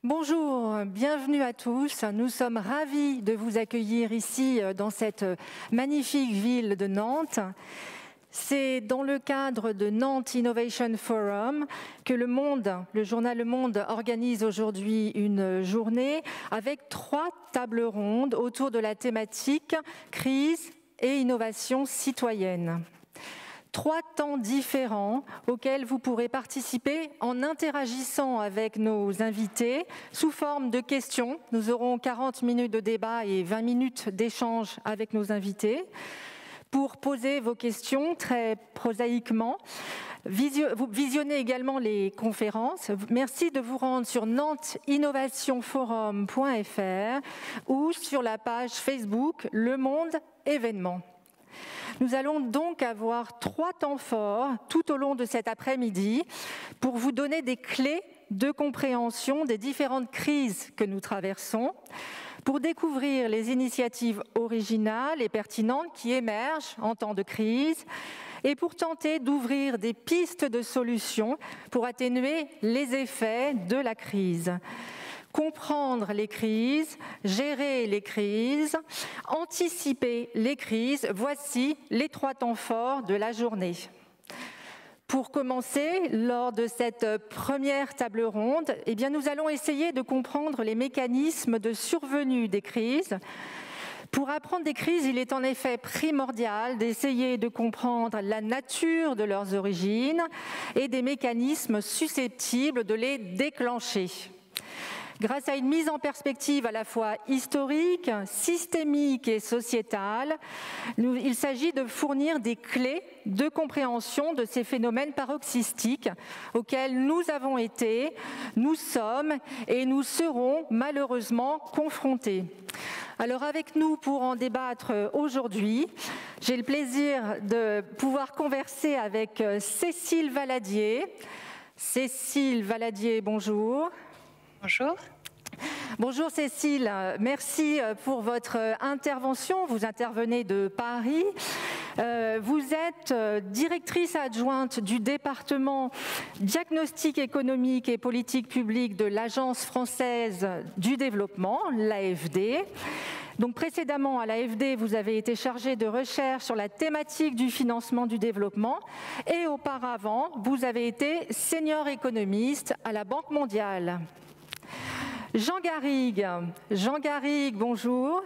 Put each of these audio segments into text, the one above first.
Bonjour, bienvenue à tous. Nous sommes ravis de vous accueillir ici dans cette magnifique ville de Nantes. C'est dans le cadre de Nantes Innovation Forum que le journal Le Monde organise aujourd'hui une journée avec 3 tables rondes autour de la thématique crise et innovation citoyenne. 3 temps différents auxquels vous pourrez participer en interagissant avec nos invités sous forme de questions. Nous aurons 40 minutes de débat et 20 minutes d'échange avec nos invités. Pour poser vos questions très prosaïquement, vous visionnez également les conférences. Merci de vous rendre sur nantesinnovationforum.fr ou sur la page Facebook Le Monde Événements. Nous allons donc avoir 3 temps forts tout au long de cet après-midi pour vous donner des clés de compréhension des différentes crises que nous traversons, pour découvrir les initiatives originales et pertinentes qui émergent en temps de crise et pour tenter d'ouvrir des pistes de solutions pour atténuer les effets de la crise. Comprendre les crises, gérer les crises, anticiper les crises, voici les 3 temps forts de la journée. Pour commencer, lors de cette première table ronde, nous allons essayer de comprendre les mécanismes de survenue des crises. Pour apprendre des crises, il est en effet primordial d'essayer de comprendre la nature de leurs origines et des mécanismes susceptibles de les déclencher. Grâce à une mise en perspective à la fois historique, systémique et sociétale, il s'agit de fournir des clés de compréhension de ces phénomènes paroxystiques auxquels nous avons été, nous sommes et nous serons malheureusement confrontés. Alors avec nous pour en débattre aujourd'hui, j'ai le plaisir de pouvoir converser avec Cécile Valadier. Cécile Valadier, bonjour. Bonjour. Bonjour Cécile, merci pour votre intervention. Vous intervenez de Paris. Vous êtes directrice adjointe du département diagnostic économique et politique publique de l'Agence française du développement, l'AFD. Donc précédemment à l'AFD, vous avez été chargée de recherche sur la thématique du financement du développement et auparavant, vous avez été senior économiste à la Banque mondiale. Jean Garrigue, bonjour.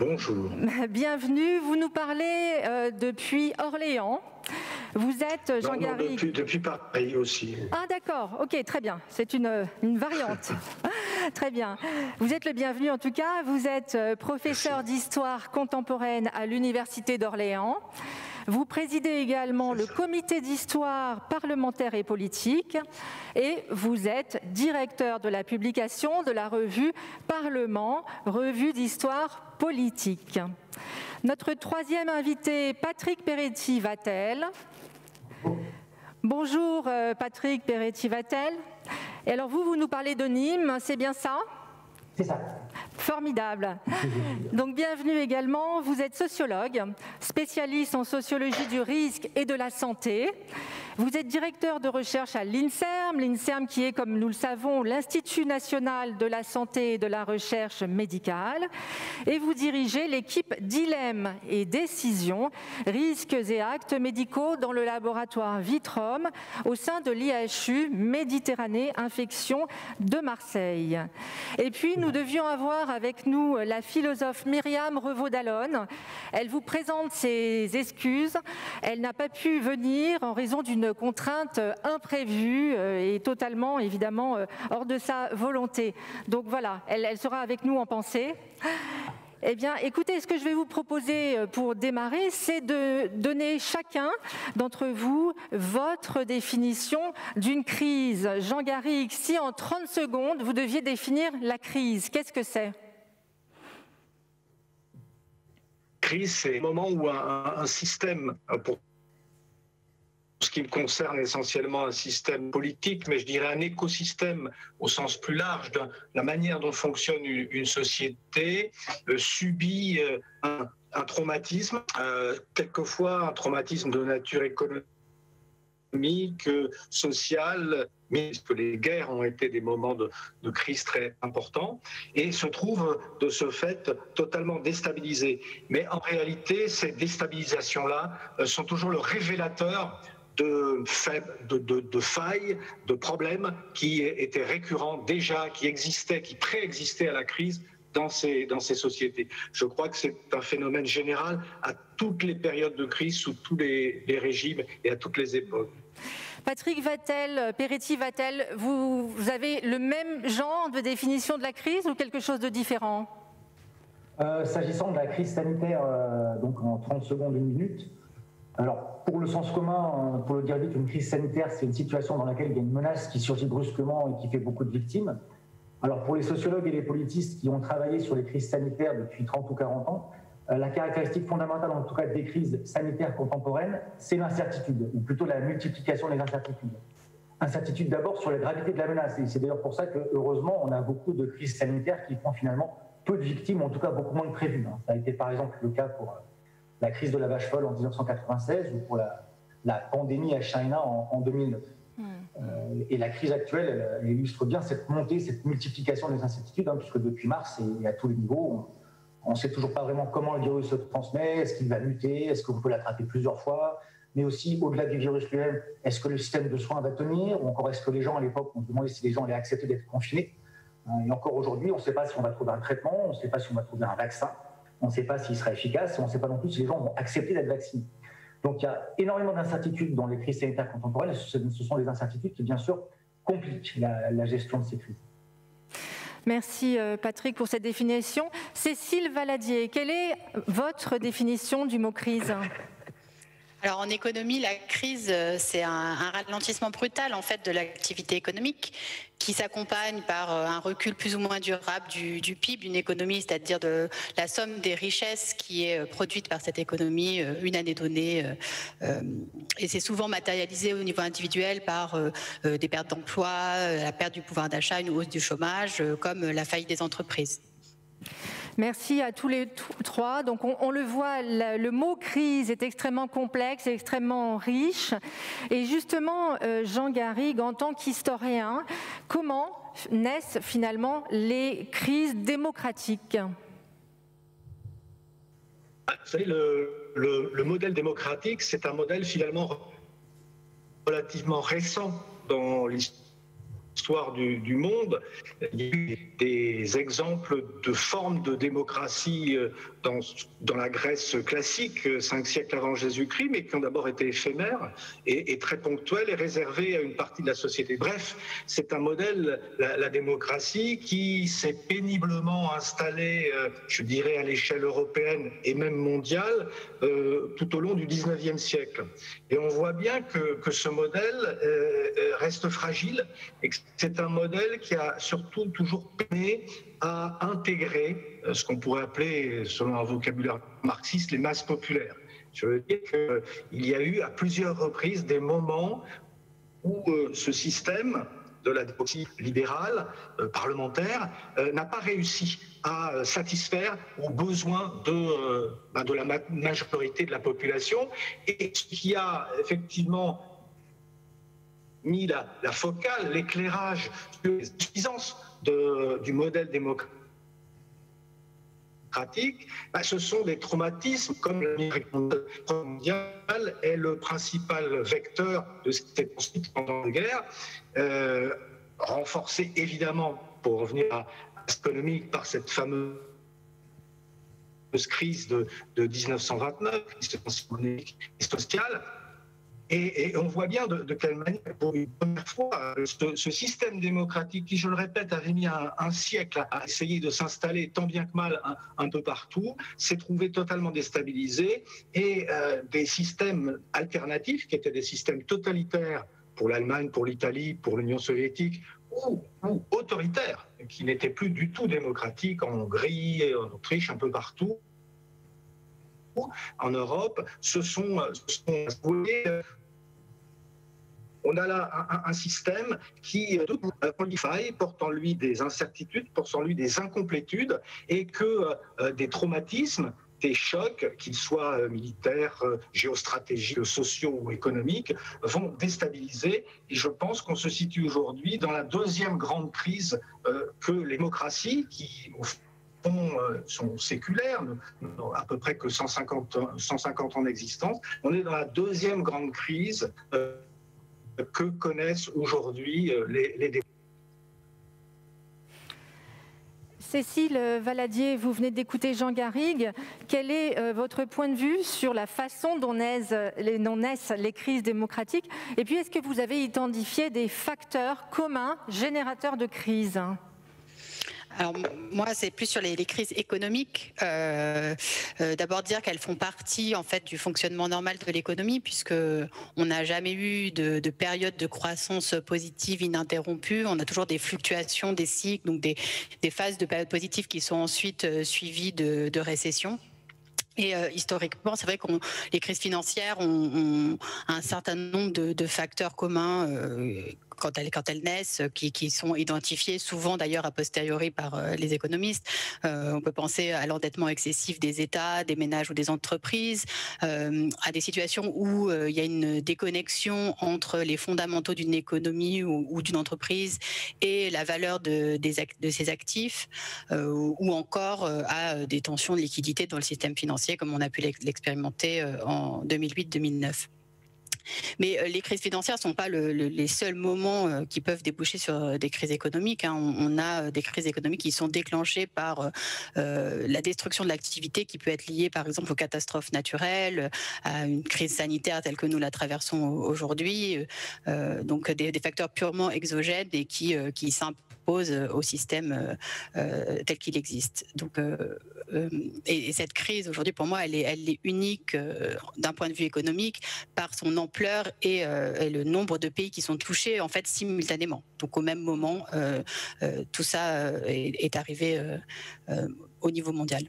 Bonjour. Bienvenue, vous nous parlez depuis Orléans. Vous êtes Jean Garrigue. Depuis Paris aussi. Ah d'accord, ok, très bien, c'est une variante. Très bien. Vous êtes le bienvenu en tout cas, vous êtes professeur d'histoire contemporaine à l'Université d'Orléans. Vous présidez également le comité d'histoire parlementaire et politique et vous êtes directeur de la publication de la revue Parlement, revue d'histoire politique. Notre troisième invité, Patrick Peretti-Vattel. Bonjour Patrick Peretti-Vattel. Et alors vous nous parlez de Nîmes, c'est bien ça ? C'est ça. Formidable. Donc bienvenue également. Vous êtes sociologue, spécialiste en sociologie du risque et de la santé. Vous êtes directeur de recherche à l'INSERM qui est, comme nous le savons, l'Institut national de la santé et de la recherche médicale. Et vous dirigez l'équipe Dilemme et Décision, risques et actes médicaux dans le laboratoire Vitrum au sein de l'IHU Méditerranée Infection de Marseille. Et puis nous devions avoir avec nous la philosophe Myriam Revaud-Dallon. Elle vous présente ses excuses. Elle n'a pas pu venir en raison d'une contrainte imprévue et totalement, évidemment, hors de sa volonté. Donc voilà, elle sera avec nous en pensée. Eh bien, écoutez, ce que je vais vous proposer pour démarrer, c'est de donner chacun d'entre vous votre définition d'une crise. Jean Garrigue, si en 30 secondes, vous deviez définir la crise, qu'est-ce que c'est ? Crise, c'est le moment où un système, pour ce qui me concerne essentiellement un système politique, mais je dirais un écosystème au sens plus large de la manière dont fonctionne une société, subit un traumatisme, quelquefois un traumatisme de nature économique, sociale, mais que les guerres ont été des moments de crise très importants, et se trouve de ce fait totalement déstabilisé. Mais en réalité, ces déstabilisations-là sont toujours le révélateur de failles, de problèmes qui étaient récurrents déjà, qui existaient, qui préexistaient à la crise dans ces sociétés. Je crois que c'est un phénomène général à toutes les périodes de crise, sous tous les régimes et à toutes les époques. Patrick Peretti-Vattel, vous avez le même genre de définition de la crise ou quelque chose de différent ? S'agissant de la crise sanitaire, donc en 30 secondes, 1 minute, alors, pour le sens commun, pour le dire vite, une crise sanitaire, c'est une situation dans laquelle il y a une menace qui surgit brusquement et qui fait beaucoup de victimes. Alors, pour les sociologues et les politistes qui ont travaillé sur les crises sanitaires depuis 30 ou 40 ans, la caractéristique fondamentale, en tout cas des crises sanitaires contemporaines, c'est l'incertitude, ou plutôt la multiplication des incertitudes. Incertitude d'abord sur la gravité de la menace, et c'est d'ailleurs pour ça que, heureusement, on a beaucoup de crises sanitaires qui font finalement peu de victimes, en tout cas beaucoup moins que prévu. Ça a été par exemple le cas pour la crise de la vache folle en 1996 ou pour la pandémie H1N1 en 2009. Et la crise actuelle, elle illustre bien cette montée, cette multiplication des incertitudes, puisque depuis mars et à tous les niveaux, on ne sait toujours pas vraiment comment le virus se transmet, est-ce qu'il va muter, est-ce qu'on peut l'attraper plusieurs fois, mais aussi au-delà du virus lui-même, est-ce que le système de soins va tenir, ou encore est-ce que les gens à l'époque, on se demandait si les gens allaient accepter d'être confinés. Et encore aujourd'hui, on ne sait pas si on va trouver un traitement, on ne sait pas si on va trouver un vaccin. On ne sait pas s'il sera efficace, on ne sait pas non plus si les gens vont accepter d'être vaccinés. Donc il y a énormément d'incertitudes dans les crises sanitaires contemporaines, et ce sont des incertitudes qui, bien sûr, compliquent la gestion de ces crises. Merci Patrick pour cette définition. Cécile Valadier, quelle est votre définition du mot crise ? Alors en économie, la crise, c'est un ralentissement brutal en fait de l'activité économique qui s'accompagne par un recul plus ou moins durable du PIB d'une économie, c'est-à-dire de la somme des richesses qui est produite par cette économie une année donnée. Et c'est souvent matérialisé au niveau individuel par des pertes d'emploi, la perte du pouvoir d'achat, une hausse du chômage, comme la faillite des entreprises. Merci à tous les trois. Donc on le voit, le mot crise est extrêmement complexe, extrêmement riche. Et justement, Jean Garrigue, en tant qu'historien, comment naissent finalement les crises démocratiques ? Vous savez, le modèle démocratique, c'est un modèle finalement relativement récent dans l'histoire du monde. Il y a eu des exemples de formes de démocratie dans la Grèce classique, 5 siècles avant Jésus-Christ, mais qui ont d'abord été éphémères et très ponctuelles et réservées à une partie de la société. Bref, c'est un modèle, la démocratie, qui s'est péniblement installée, je dirais, à l'échelle européenne et même mondiale, tout au long du 19e siècle. Et on voit bien que ce modèle reste fragile et que c'est un modèle qui a surtout toujours peiné à intégrer ce qu'on pourrait appeler, selon un vocabulaire marxiste, les masses populaires. Je veux dire qu'il y a eu à plusieurs reprises des moments où ce système de la démocratie libérale, parlementaire, n'a pas réussi à satisfaire aux besoins de la majorité de la population, et ce qui a effectivement mis la focale, l'éclairage sur les insuffisances du modèle démocratique, ce sont des traumatismes comme la Première Guerre mondiale est le principal vecteur de cette conflit pendant la guerre, renforcé évidemment, pour revenir à l'économique, par cette fameuse crise de 1929, crise économique et sociale. Et on voit bien de quelle manière, pour une première fois, ce système démocratique qui, je le répète, avait mis un siècle à essayer de s'installer tant bien que mal un peu partout, s'est trouvé totalement déstabilisé, et des systèmes alternatifs, qui étaient des systèmes totalitaires pour l'Allemagne, pour l'Italie, pour l'Union soviétique, ou autoritaires, qui n'étaient plus du tout démocratiques en Hongrie, en Autriche, un peu partout, en Europe, se sont on a là un système qui porte en lui des incertitudes, porte en lui des incomplétudes, et que des traumatismes, des chocs, qu'ils soient militaires, géostratégiques, sociaux ou économiques, vont déstabiliser. Et je pense qu'on se situe aujourd'hui dans la deuxième grande crise que les démocraties, qui sont séculaires, à peu près que 150 ans d'existence, on est dans la deuxième grande crise que connaissent aujourd'hui les démocraties. Cécile Valadier, vous venez d'écouter Jean Garrigue. Quel est votre point de vue sur la façon dont naissent les crises démocratiques? Et puis, est-ce que vous avez identifié des facteurs communs générateurs de crise? Alors moi, c'est plus sur les crises économiques. D'abord dire qu'elles font partie en fait du fonctionnement normal de l'économie, puisque on n'a jamais eu de période de croissance positive ininterrompue. On a toujours des fluctuations, des cycles, donc des phases de période positive qui sont ensuite suivies de récession. Et historiquement, c'est vrai que les crises financières ont un certain nombre de facteurs communs quand elles naissent, qui sont identifiés souvent d'ailleurs a posteriori par les économistes. On peut penser à l'endettement excessif des États, des ménages ou des entreprises, à des situations où il y a une déconnexion entre les fondamentaux d'une économie ou d'une entreprise et la valeur de ses actifs, ou encore à des tensions de liquidité dans le système financier, comme on a pu l'expérimenter en 2008-2009. Mais les crises financières ne sont pas les seuls moments qui peuvent déboucher sur des crises économiques. On a des crises économiques qui sont déclenchées par la destruction de l'activité, qui peut être liée par exemple aux catastrophes naturelles, à une crise sanitaire telle que nous la traversons aujourd'hui. Donc des facteurs purement exogènes et qui s'imposent au système tel qu'il existe. Donc, et cette crise aujourd'hui, pour moi, elle est unique d'un point de vue économique par son ampleur et le nombre de pays qui sont touchés en fait simultanément. Donc au même moment, tout ça est arrivé au niveau mondial.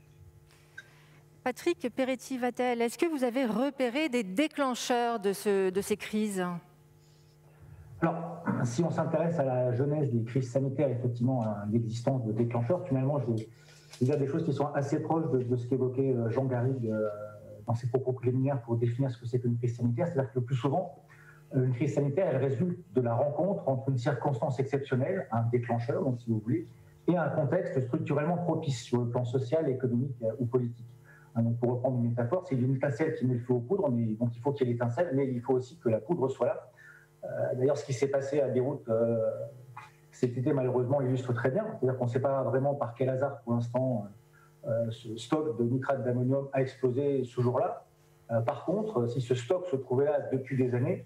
Patrick Peretti-Vatel, est-ce que vous avez repéré des déclencheurs de ces crises? Alors, si on s'intéresse à la genèse des crises sanitaires, effectivement, à l'existence de déclencheurs, finalement, il y a des choses qui sont assez proches de ce qu'évoquait Jean Garrigue dans ses propos préliminaires pour définir ce que c'est qu'une crise sanitaire. C'est-à-dire que le plus souvent, une crise sanitaire, elle résulte de la rencontre entre une circonstance exceptionnelle, un déclencheur, donc si vous voulez, et un contexte structurellement propice sur le plan social, économique ou politique. Donc pour reprendre une métaphore, c'est une étincelle qui met le feu aux poudres, donc il faut qu'il y ait l'étincelle, mais il faut aussi que la poudre soit là. D'ailleurs, ce qui s'est passé à Beyrouth cet été, malheureusement, l'illustre très bien. C'est-à-dire qu'on ne sait pas vraiment par quel hasard, pour l'instant, ce stock de nitrate d'ammonium a explosé ce jour-là. Par contre, si ce stock se trouvait là depuis des années,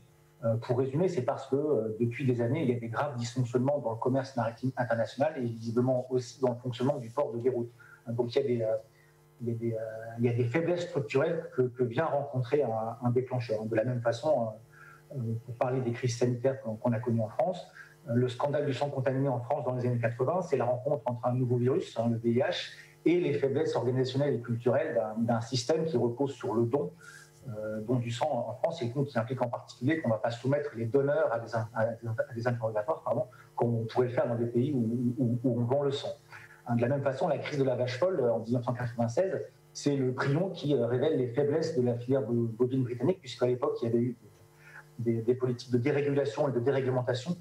pour résumer, c'est parce que depuis des années, il y a des graves dysfonctionnements dans le commerce maritime international et visiblement aussi dans le fonctionnement du port de Beyrouth. Donc il y a des faiblesses structurelles que vient rencontrer un déclencheur. De la même façon, pour parler des crises sanitaires qu'on a connues en France, le scandale du sang contaminé en France dans les années 80, c'est la rencontre entre un nouveau virus, le VIH, et les faiblesses organisationnelles et culturelles d'un système qui repose sur le don du sang en France, et qui implique en particulier qu'on ne va pas soumettre les donneurs à des interrogatoires comme on pourrait le faire dans des pays où on vend le sang. De la même façon, la crise de la vache folle en 1996, c'est le prion qui révèle les faiblesses de la filière bovine britannique, puisqu'à l'époque, il y avait eu des politiques de dérégulation et de déréglementation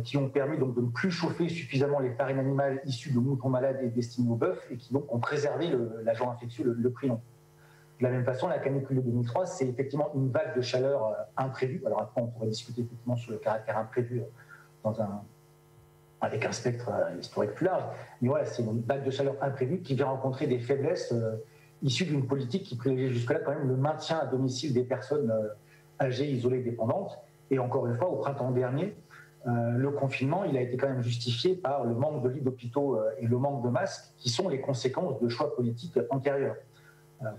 qui ont permis donc de ne plus chauffer suffisamment les farines animales issues de moutons malades et destinées au bœuf, et qui donc ont préservé l'agent infectieux, le prion. De la même façon, la canicule de 2003, c'est effectivement une vague de chaleur imprévue. Alors après, on pourrait discuter effectivement sur le caractère imprévu avec un spectre historique plus large. Mais voilà, c'est une vague de chaleur imprévue qui vient rencontrer des faiblesses issues d'une politique qui privilégie jusque-là quand même le maintien à domicile des personnes âgées, isolées, dépendantes. Et encore une fois, au printemps dernier, le confinement, il a été quand même justifié par le manque de lits d'hôpitaux et le manque de masques, qui sont les conséquences de choix politiques antérieurs.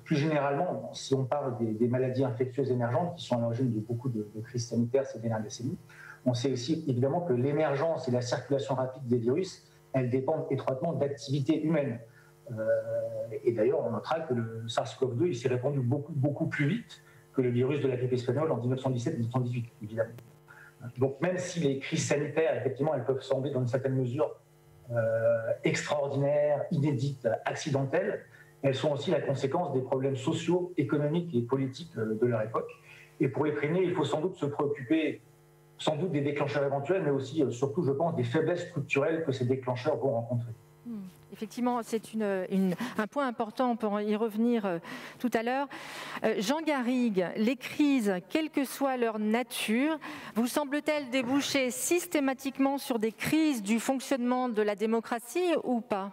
Plus généralement, si on parle des maladies infectieuses émergentes qui sont à l'origine de beaucoup de crises sanitaires ces dernières décennies, on sait aussi évidemment que l'émergence et la circulation rapide des virus, elles dépendent étroitement d'activités humaines. Et d'ailleurs, on notera que le SARS-CoV-2 il s'est répandu beaucoup plus vite que le virus de la grippe espagnole en 1917-1918, évidemment. Donc même si les crises sanitaires, effectivement, elles peuvent sembler dans une certaine mesure extraordinaires, inédites, accidentelles, elles sont aussi la conséquence des problèmes sociaux, économiques et politiques de leur époque. Et pour les freiner, il faut sans doute se préoccuper des déclencheurs éventuels, mais aussi, surtout, je pense, des faiblesses structurelles que ces déclencheurs vont rencontrer. Effectivement, c'est un point important, on peut y revenir tout à l'heure. Jean Garrigue, les crises, quelle que soit leur nature, vous semble-t-elle déboucher systématiquement sur des crises du fonctionnement de la démocratie ou pas ?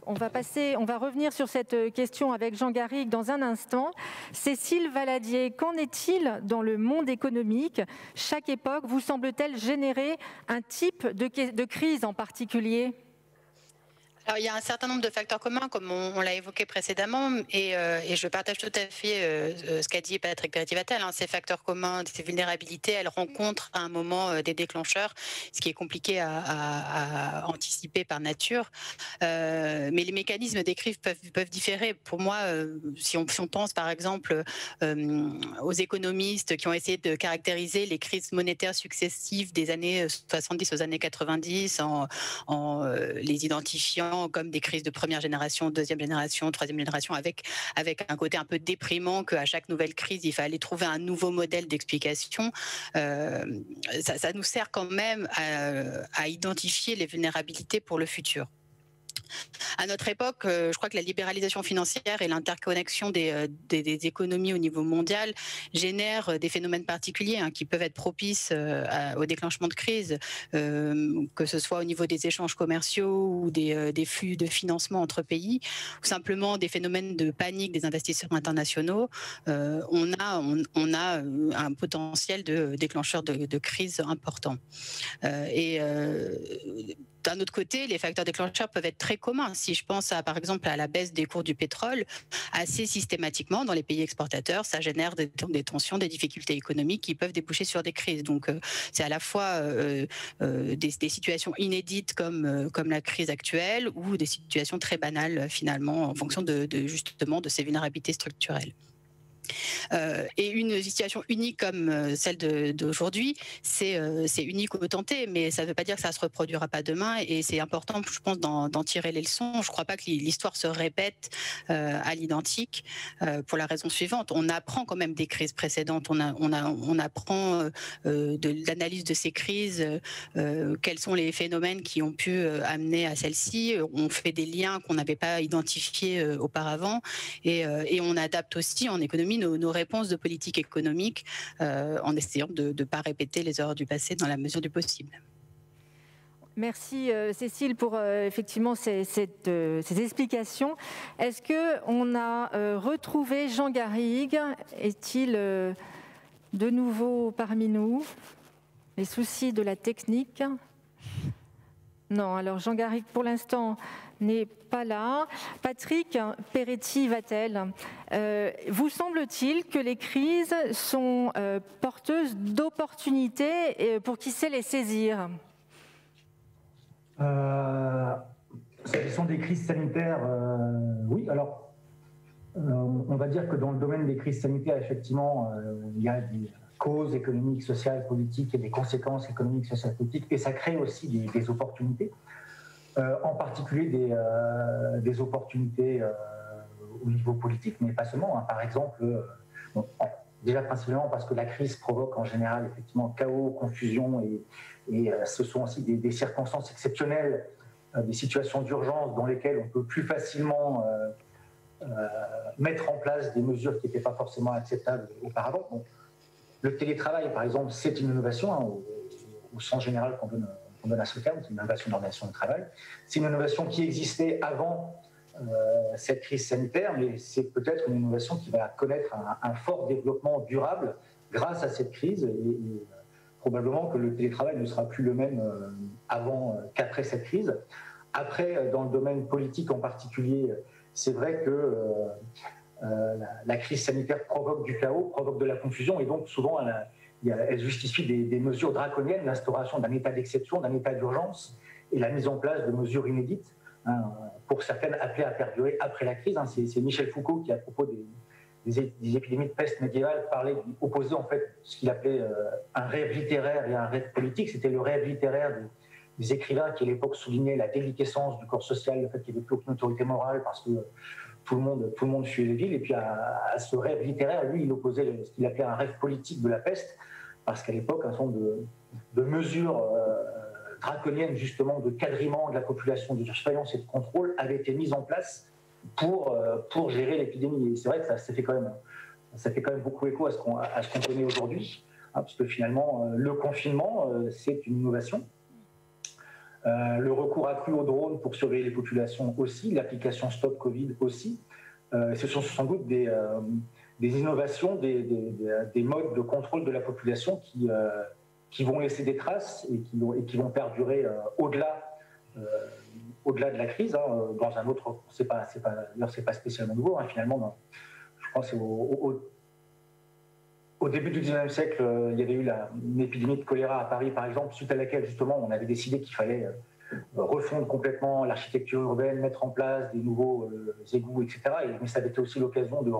On va revenir sur cette question avec Jean Garrigue dans un instant. Cécile Valadier, qu'en est-il dans le monde économique ? Chaque époque vous semble-t-elle générer un type de crise en particulier ? Alors, il y a un certain nombre de facteurs communs, comme on l'a évoqué précédemment, et je partage tout à fait ce qu'a dit Patrick Peretti-Vattel. Ces facteurs communs, ces vulnérabilités, elles rencontrent à un moment des déclencheurs, ce qui est compliqué à anticiper par nature. Mais les mécanismes des crises peuvent différer. Pour moi, si on pense par exemple aux économistes qui ont essayé de caractériser les crises monétaires successives des années 70 aux années 90 en les identifiant comme des crises de première génération, deuxième génération, troisième génération, avec un côté un peu déprimant qu'à chaque nouvelle crise, il fallait trouver un nouveau modèle d'explication. Ça nous sert quand même à identifier les vulnérabilités pour le futur. À notre époque, je crois que la libéralisation financière et l'interconnexion des économies au niveau mondial génèrent des phénomènes particuliers qui peuvent être propices au déclenchement de crises, que ce soit au niveau des échanges commerciaux ou des flux de financement entre pays, ou simplement des phénomènes de panique des investisseurs internationaux. On a un potentiel de déclencheur de crise important. D'un autre côté, les facteurs déclencheurs peuvent être très communs. Si je pense par exemple à la baisse des cours du pétrole, assez systématiquement dans les pays exportateurs, ça génère des tensions, des difficultés économiques qui peuvent déboucher sur des crises. Donc c'est à la fois des situations inédites comme la crise actuelle ou des situations très banales finalement en fonction justement de ces vulnérabilités structurelles. Et une situation unique comme celle d'aujourd'hui, c'est unique au tenté, mais ça ne veut pas dire que ça ne se reproduira pas demain, et c'est important, je pense, d'en tirer les leçons. Je ne crois pas que l'histoire se répète à l'identique, pour la raison suivante. On apprend quand même des crises précédentes, on apprend de l'analyse de ces crises, quels sont les phénomènes qui ont pu amener à celles-ci, on fait des liens qu'on n'avait pas identifiés auparavant, et on adapte aussi en économie nos réponses de politique économique en essayant de ne pas répéter les erreurs du passé dans la mesure du possible. Merci Cécile pour effectivement ces explications. Est-ce qu'on a retrouvé Jean Garrigue ? Est-il de nouveau parmi nous ? Les soucis de la technique ? Non, alors Jean Garrigue pour l'instant n'est pas là. Patrick Peretti-Vattel, Vous semble-t-il que les crises sont porteuses d'opportunités pour qui sait les saisir? S'agissant des crises sanitaires, oui. Alors, on va dire que dans le domaine des crises sanitaires, effectivement, il y a des causes économiques, sociales, politiques et des conséquences économiques, sociales, politiques, et ça crée aussi des opportunités, en particulier des opportunités au niveau politique, mais pas seulement. Hein. Par exemple, déjà principalement parce que la crise provoque en général effectivement chaos, confusion, et ce sont aussi des circonstances exceptionnelles, des situations d'urgence dans lesquelles on peut plus facilement mettre en place des mesures qui n'étaient pas forcément acceptables auparavant. Donc, le télétravail, par exemple, c'est une innovation, hein, au sens général qu'on donne à ce terme, c'est une innovation d'organisation du travail. C'est une innovation qui existait avant cette crise sanitaire, mais c'est peut-être une innovation qui va connaître un fort développement durable grâce à cette crise, et probablement que le télétravail ne sera plus le même avant qu'après cette crise. Après, dans le domaine politique en particulier, c'est vrai que la crise sanitaire provoque du chaos, provoque de la confusion, et donc souvent elle justifie des mesures draconiennes, l'instauration d'un état d'exception, d'un état d'urgence, et la mise en place de mesures inédites, hein, pour certaines appelées à perdurer après la crise. Hein. C'est Michel Foucault qui, à propos des épidémies de peste médiévale, opposait en fait ce qu'il appelait un rêve littéraire et un rêve politique. C'était le rêve littéraire des écrivains qui, à l'époque, soulignaient la déliquescence du corps social, le fait qu'il n'y avait plus aucune autorité morale parce que tout le monde fuyait les villes. Et puis à ce rêve littéraire, lui, il opposait ce qu'il appelait un rêve politique de la peste, parce qu'à l'époque, un certain nombre de mesures draconiennes, justement, de quadrillement de la population, de surveillance et de contrôle, avaient été mises en place pour gérer l'épidémie. Et c'est vrai que ça fait quand même beaucoup écho à ce qu'on connaît aujourd'hui, hein, parce que finalement, le confinement, c'est une innovation. Le recours accru aux drones pour surveiller les populations aussi, l'application Stop Covid aussi. Ce sont sans doute des innovations, des modes de contrôle de la population qui vont laisser des traces et qui vont perdurer au-delà de la crise. Hein, dans un autre, c'est pas spécialement nouveau. Hein, finalement, je pense au début du XIXe siècle, il y avait eu une épidémie de choléra à Paris, par exemple, suite à laquelle, justement, on avait décidé qu'il fallait refondre complètement l'architecture urbaine, mettre en place des nouveaux égouts, etc. Mais ça avait été aussi l'occasion de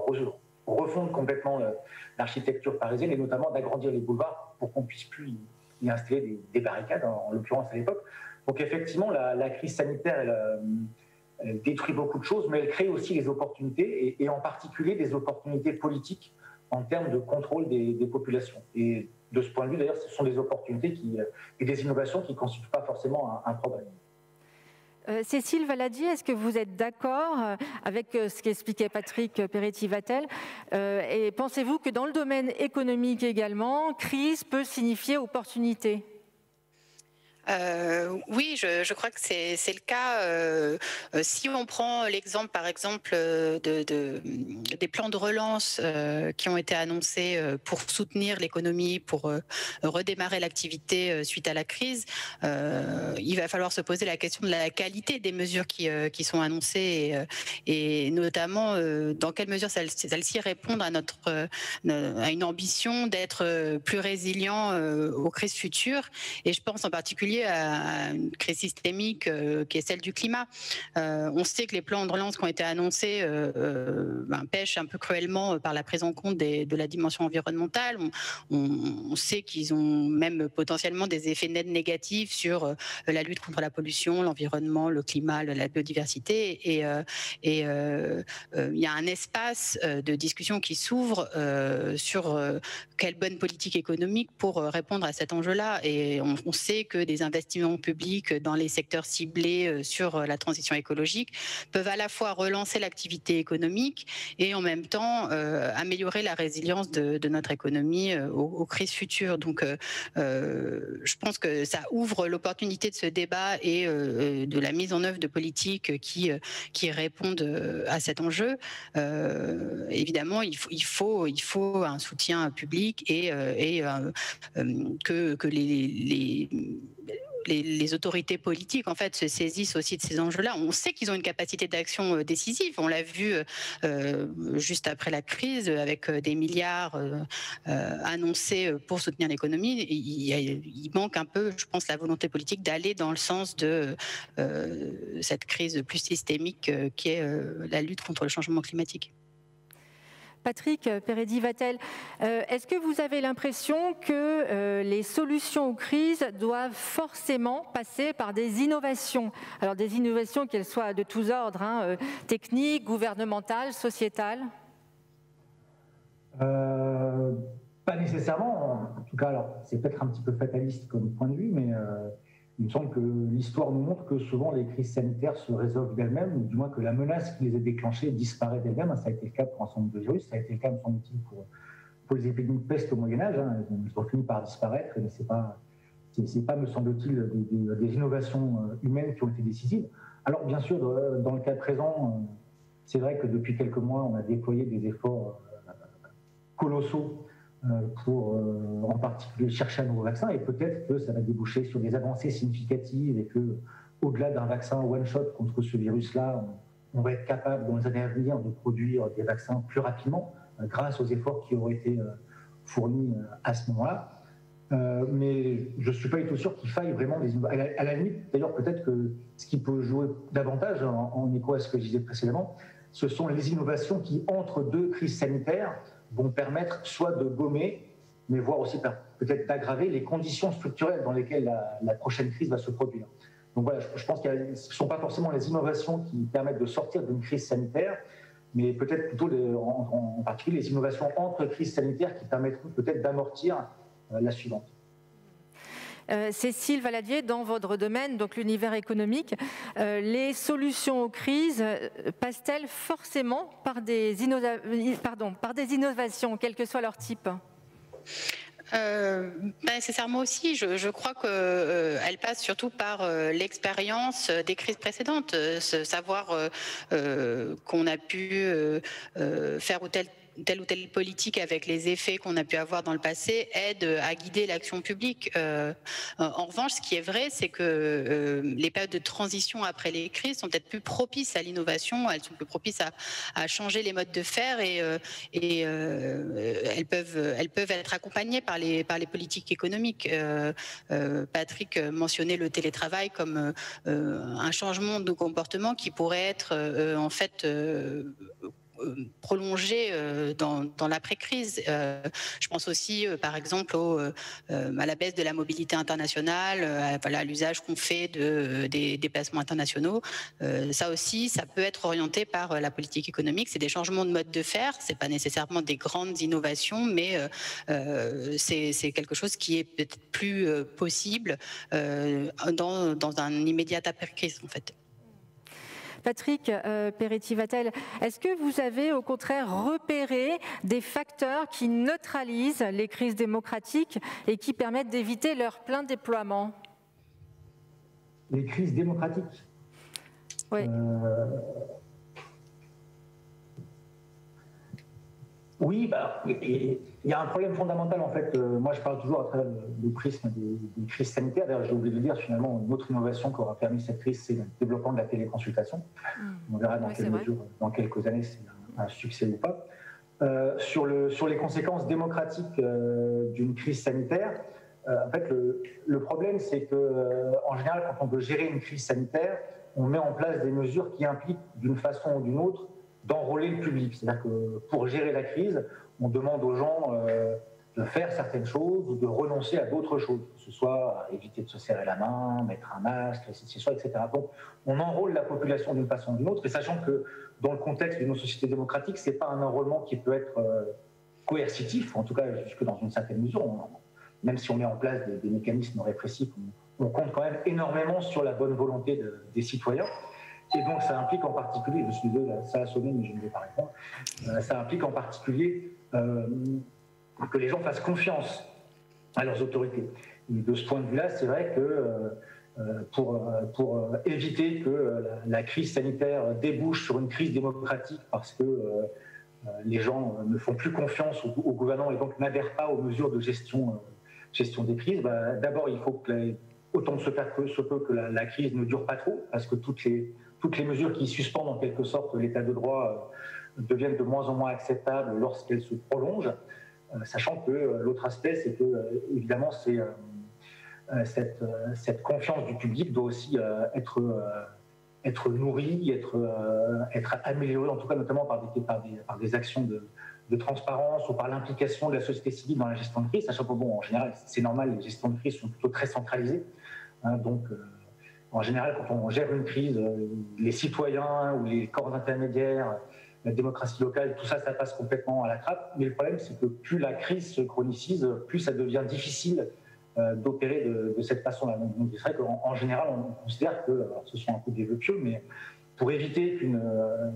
refondre complètement l'architecture parisienne, et notamment d'agrandir les boulevards pour qu'on ne puisse plus y installer des barricades, en l'occurrence à l'époque. Donc effectivement, la crise sanitaire, elle détruit beaucoup de choses, mais elle crée aussi des opportunités, et en particulier des opportunités politiques en termes de contrôle des populations. Et de ce point de vue, d'ailleurs, ce sont des opportunités et des innovations qui ne constituent pas forcément un problème. Cécile Valadier, est-ce que vous êtes d'accord avec ce qu'expliquait Patrick Peretti-Vattel, et pensez-vous que dans le domaine économique également, crise peut signifier opportunité ? Oui, je crois que c'est le cas. Si on prend l'exemple, par exemple, des plans de relance qui ont été annoncés pour soutenir l'économie, pour redémarrer l'activité suite à la crise, il va falloir se poser la question de la qualité des mesures qui sont annoncées, et notamment dans quelle mesure celles-ci répondent à une ambition d'être plus résilient aux crises futures. Et je pense en particulier à une crise systémique qui est celle du climat. On sait que les plans de relance qui ont été annoncés pêchent un peu cruellement par la prise en compte de la dimension environnementale. On sait qu'ils ont même potentiellement des effets nets négatifs sur la lutte contre la pollution, l'environnement, le climat, la biodiversité. Et il y a un espace de discussion qui s'ouvre sur quelle bonne politique économique pour répondre à cet enjeu-là. Et on sait que des investissements publics dans les secteurs ciblés sur la transition écologique peuvent à la fois relancer l'activité économique et en même temps améliorer la résilience de notre économie aux crises futures. Donc je pense que ça ouvre l'opportunité de ce débat et de la mise en œuvre de politiques qui répondent à cet enjeu. Évidemment, il faut un soutien public et que les autorités politiques en fait se saisissent aussi de ces enjeux-là. On sait qu'ils ont une capacité d'action décisive. On l'a vu juste après la crise avec des milliards annoncés pour soutenir l'économie. Il manque un peu, je pense, la volonté politique d'aller dans le sens de cette crise plus systémique qui est la lutte contre le changement climatique. Patrick Pérédi-Vatel, est-ce que vous avez l'impression que les solutions aux crises doivent forcément passer par des innovations? Alors des innovations qu'elles soient de tous ordres, hein, techniques, gouvernementales, sociétales? Pas nécessairement. En tout cas, alors c'est peut-être un petit peu fataliste comme point de vue, mais il me semble que l'histoire nous montre que souvent les crises sanitaires se résolvent d'elles-mêmes, ou du moins que la menace qui les a déclenchées disparaît d'elle-même. Ça a été le cas pour un certain nombre de virus, ça a été le cas, me semble-t-il, pour les épidémies de peste au Moyen-Âge. Elles ont fini par disparaître, mais c'est pas, me semble-t-il, des innovations humaines qui ont été décisives. Alors, bien sûr, dans le cas présent, c'est vrai que depuis quelques mois, on a déployé des efforts colossaux pour en particulier chercher un nouveau vaccin, et peut-être que ça va déboucher sur des avancées significatives et que, au-delà d'un vaccin one-shot contre ce virus-là, on va être capable dans les années à venir de produire des vaccins plus rapidement grâce aux efforts qui auraient été fournis à ce moment-là. Mais je ne suis pas du tout sûr qu'il faille vraiment des innovations. À la limite, d'ailleurs, peut-être que ce qui peut jouer davantage, en écho à ce que je disais précédemment, ce sont les innovations qui, entre deux crises sanitaires, vont permettre soit de gommer, mais voire aussi peut-être d'aggraver les conditions structurelles dans lesquelles la prochaine crise va se produire. Donc voilà, je pense que ce ne sont pas forcément les innovations qui permettent de sortir d'une crise sanitaire, mais peut-être plutôt en particulier les innovations entre crises sanitaires qui permettront peut-être d'amortir la suivante. Cécile Valadier, dans votre domaine, donc l'univers économique, les solutions aux crises passent-elles forcément par des innovations, quel que soit leur type? Pas nécessairement aussi. Je crois qu'elle passe surtout par l'expérience des crises précédentes, savoir qu'on a pu faire telle ou telle politique avec les effets qu'on a pu avoir dans le passé aide à guider l'action publique. En revanche, ce qui est vrai, c'est que les périodes de transition après les crises sont peut-être plus propices à l'innovation, elles sont plus propices à changer les modes de faire et elles peuvent être accompagnées par les politiques économiques. Patrick mentionnait le télétravail comme un changement de comportement qui pourrait être en fait prolongé dans l'après-crise. Je pense aussi, par exemple, à la baisse de la mobilité internationale, à l'usage qu'on fait des déplacements internationaux. Ça aussi, ça peut être orienté par la politique économique. C'est des changements de mode de faire. C'est pas nécessairement des grandes innovations, mais c'est quelque chose qui est peut-être plus possible dans un immédiat après-crise, en fait. Patrick Pérédi-Vatel, est-ce que vous avez au contraire repéré des facteurs qui neutralisent les crises démocratiques et qui permettent d'éviter leur plein déploiement? Les crises démocratiques? Oui. Oui, il y a un problème fondamental en fait. Moi, je parle toujours à travers le prisme des crises sanitaires. D'ailleurs, j'ai oublié de dire finalement une autre innovation qui aura permis cette crise, c'est le développement de la téléconsultation. On verra dans quelle mesure, dans quelques années, c'est un succès ou pas. Sur les conséquences démocratiques d'une crise sanitaire, en fait, le problème, c'est que en général, quand on veut gérer une crise sanitaire, on met en place des mesures qui impliquent d'une façon ou d'une autre d'enrôler le public. C'est-à-dire que pour gérer la crise, on demande aux gens de faire certaines choses ou de renoncer à d'autres choses, que ce soit éviter de se serrer la main, mettre un masque, etc. Donc, on enrôle la population d'une façon ou d'une autre, et sachant que dans le contexte de nos sociétés démocratiques, ce n'est pas un enrôlement qui peut être coercitif, en tout cas jusque dans une certaine mesure. Même si on met en place des mécanismes répressifs, on compte quand même énormément sur la bonne volonté des citoyens. Et donc, ça implique en particulier, je suis désolé, ça a sonné, mais je ne vais pas répondre, ça implique en particulier que les gens fassent confiance à leurs autorités. Et de ce point de vue-là, c'est vrai que pour éviter que la crise sanitaire débouche sur une crise démocratique parce que les gens ne font plus confiance au gouvernement et donc n'adhèrent pas aux mesures de gestion des crises, d'abord, il faut que autant de se faire que se peut que la crise ne dure pas trop, parce que toutes les mesures qui suspendent en quelque sorte l'état de droit deviennent de moins en moins acceptables lorsqu'elles se prolongent, sachant que l'autre aspect, c'est que, évidemment, cette confiance du public doit aussi être nourrie, être améliorée, en tout cas notamment par des actions de transparence ou par l'implication de la société civile dans la gestion de crise, sachant que, bon, en général, c'est normal, les gestions de crise sont plutôt très centralisées. Donc, en général, quand on gère une crise, les citoyens ou les corps intermédiaires, la démocratie locale, tout ça, ça passe complètement à la trappe. Mais le problème, c'est que plus la crise se chronicise, plus ça devient difficile d'opérer de cette façon-là. Donc, c'est vrai qu'en général, on considère que, alors, ce sont un peu des vœux pieux, mais pour éviter qu'une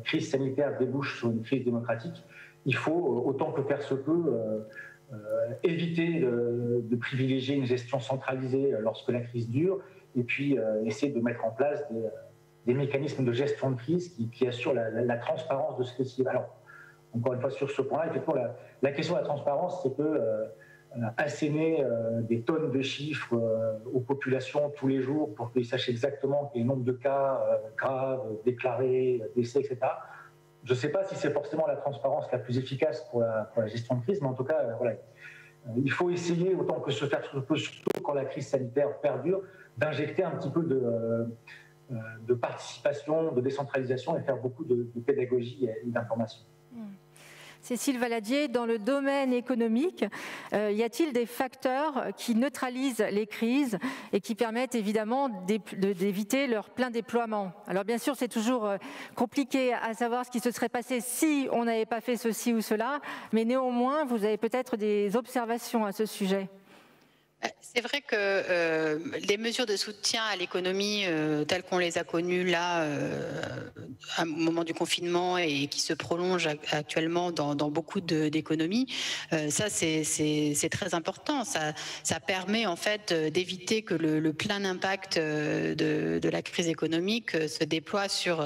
crise sanitaire débouche sur une crise démocratique, il faut, autant que faire se peut, éviter de privilégier une gestion centralisée lorsque la crise dure, et puis essayer de mettre en place des mécanismes de gestion de crise qui assurent la transparence de ce que c'est. Alors, encore une fois, sur ce point-là, effectivement, la question de la transparence, c'est que asséner des tonnes de chiffres aux populations tous les jours pour qu'ils sachent exactement quel nombre de cas graves, déclarés, décès, etc., je ne sais pas si c'est forcément la transparence la plus efficace pour la gestion de crise, mais en tout cas, voilà, il faut essayer, autant que se faire surtout quand la crise sanitaire perdure, d'injecter un petit peu de participation, de décentralisation et faire beaucoup de pédagogie et d'information. Cécile Valadier, dans le domaine économique, y a-t-il des facteurs qui neutralisent les crises et qui permettent évidemment d'éviter leur plein déploiement? Alors bien sûr, c'est toujours compliqué à savoir ce qui se serait passé si on n'avait pas fait ceci ou cela, mais néanmoins, vous avez peut-être des observations à ce sujet. C'est vrai que les mesures de soutien à l'économie telles qu'on les a connues là, au moment du confinement et qui se prolongent actuellement dans beaucoup d'économies, ça c'est très important. Ça permet en fait d'éviter que le plein impact de la crise économique se déploie sur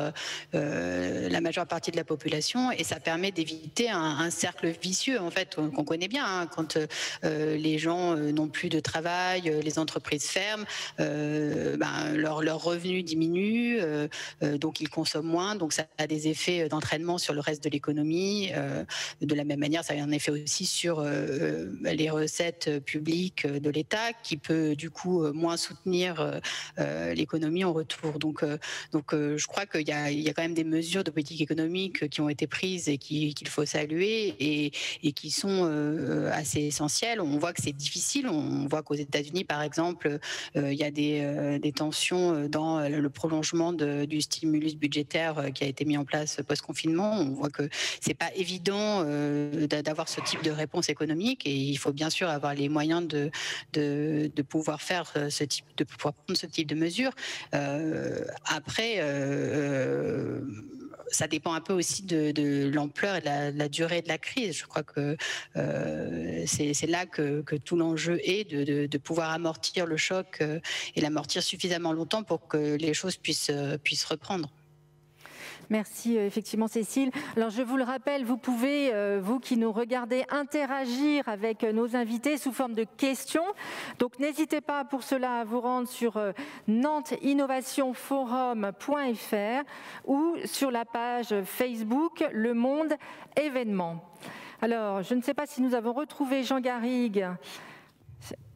la majeure partie de la population, et ça permet d'éviter un cercle vicieux en fait qu'on connaît bien, hein, quand les gens n'ont plus de travail, les entreprises ferment, leurs revenus diminuent, donc ils consomment moins, donc ça a des effets d'entraînement sur le reste de l'économie. De la même manière, ça a un effet aussi sur les recettes publiques de l'État, qui peut du coup moins soutenir l'économie en retour. Donc je crois qu'il y a quand même des mesures de politique économique qui ont été prises et qu'il faut saluer et qui sont assez essentielles. On voit que c'est difficile, on voit qu'aux États-Unis, par exemple, il y a des tensions dans le prolongement du stimulus budgétaire qui a été mis en place post-confinement. On voit que c'est pas évident d'avoir ce type de réponse économique, et il faut bien sûr avoir les moyens de pouvoir faire de pouvoir prendre ce type de mesures. Après, ça dépend un peu aussi de l'ampleur et de la durée de la crise. Je crois que c'est là que tout l'enjeu est de pouvoir amortir le choc et l'amortir suffisamment longtemps pour que les choses puissent reprendre. Merci effectivement Cécile. Alors je vous le rappelle, vous pouvez, vous qui nous regardez, interagir avec nos invités sous forme de questions. Donc n'hésitez pas pour cela à vous rendre sur nantesinnovationforum.fr ou sur la page Facebook Le Monde Événements. Alors je ne sais pas si nous avons retrouvé Jean Garrigue.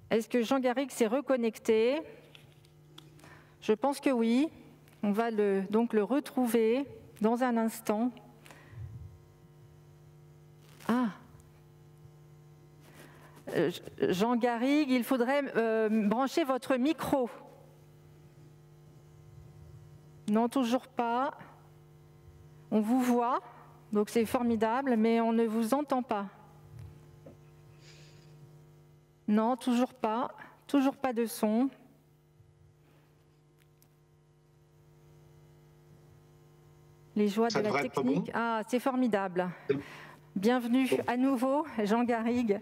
Est-ce que Jean Garrigue s'est reconnecté? Je pense que oui. On va donc le retrouver dans un instant. Jean Garrigue, il faudrait brancher votre micro. Non, toujours pas. On vous voit, donc c'est formidable, mais on ne vous entend pas. Non, toujours pas de son. Les joies de la technique. Ah, c'est formidable. Bienvenue à nouveau, Jean Garrigue.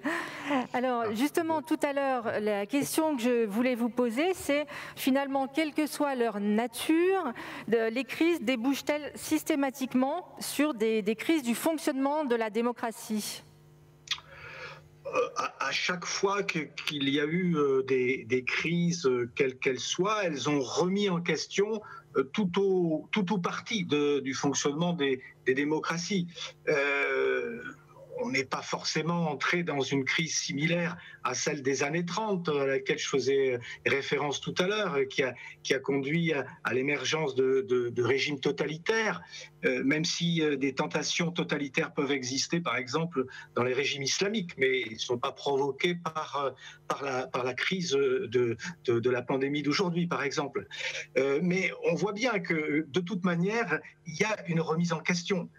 Alors, justement, tout à l'heure, la question que je voulais vous poser, c'est finalement, quelle que soit leur nature, les crises débouchent-elles systématiquement sur des crises du fonctionnement de la démocratie ? à chaque fois qu'il y a eu des crises, quelles qu'elles soient, elles ont remis en question tout ou partie du fonctionnement des démocraties. On n'est pas forcément entré dans une crise similaire à celle des années 30, à laquelle je faisais référence tout à l'heure, qui a conduit à l'émergence de régimes totalitaires, même si des tentations totalitaires peuvent exister, par exemple, dans les régimes islamiques, mais ils ne sont pas provoqués par la crise de la pandémie d'aujourd'hui, par exemple. Mais on voit bien que, de toute manière, il y a une remise en question.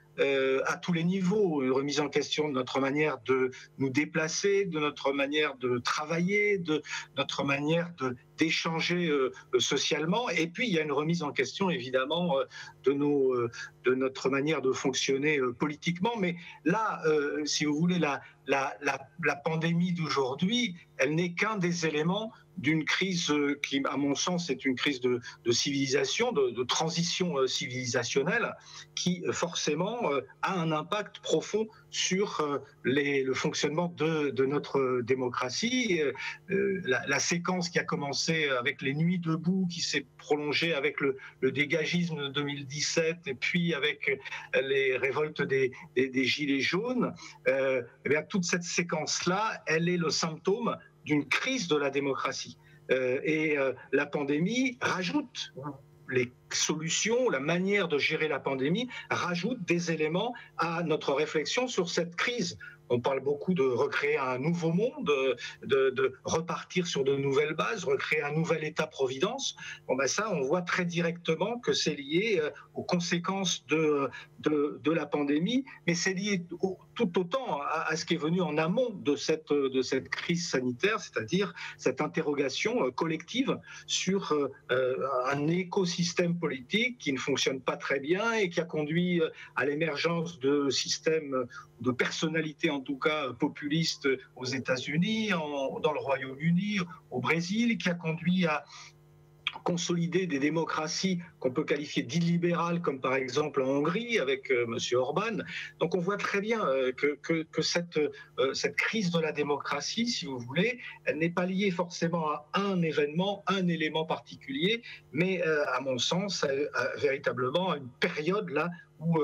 À tous les niveaux, une remise en question de notre manière de nous déplacer, de notre manière de travailler, de notre manière d'échanger socialement. Et puis, il y a une remise en question, évidemment, de notre manière de fonctionner politiquement. Mais là, si vous voulez, la pandémie d'aujourd'hui, elle n'est qu'un des éléments d'une crise qui, à mon sens, est une crise de civilisation, de transition civilisationnelle, qui forcément a un impact profond sur le fonctionnement de notre démocratie. La séquence qui a commencé avec les Nuits debout, qui s'est prolongée avec le dégagisme de 2017 et puis avec les révoltes des Gilets jaunes, eh bien, toute cette séquence-là, elle est le symptôme d'une crise de la démocratie. La pandémie rajoute les solutions, la manière de gérer la pandémie rajoute des éléments à notre réflexion sur cette crise. On parle beaucoup de recréer un nouveau monde, de repartir sur de nouvelles bases, recréer un nouvel État-providence. Bon ben ça, on voit très directement que c'est lié aux conséquences de la pandémie, mais c'est lié tout autant à ce qui est venu en amont de cette crise sanitaire, c'est-à-dire cette interrogation collective sur un écosystème politique qui ne fonctionne pas très bien et qui a conduit à l'émergence de systèmes, de personnalités en tout cas populistes aux États-Unis, dans le Royaume-Uni, au Brésil, qui a conduit à consolider des démocraties qu'on peut qualifier d'illibérales, comme par exemple en Hongrie avec M. Orban. Donc on voit très bien que cette crise de la démocratie, si vous voulez, elle n'est pas liée forcément à un événement, un élément particulier, mais à mon sens, véritablement à une période là où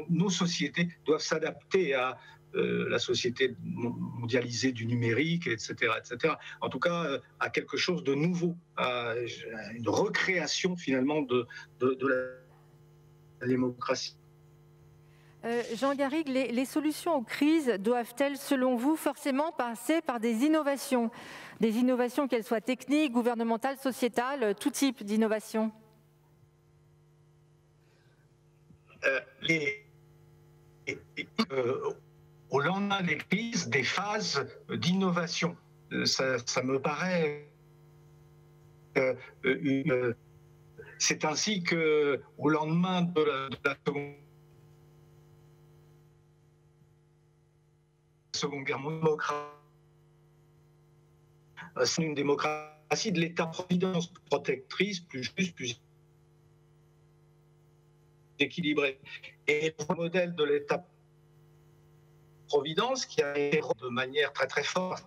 nos sociétés doivent s'adapter à la société mondialisée du numérique, etc., etc. En tout cas, à quelque chose de nouveau, à une recréation finalement de la démocratie. Jean Garrigue, les solutions aux crises doivent-elles, selon vous, forcément passer par des innovations qu'elles soient techniques, gouvernementales, sociétales, tout type d'innovation? Au lendemain des crises, des phases d'innovation. Ça me paraît c'est ainsi qu'au lendemain de la Seconde Guerre mondiale, c'est une démocratie de l'État-providence protectrice, plus juste, plus équilibrée. Et le modèle de l'État-providence qui a été de manière très très forte.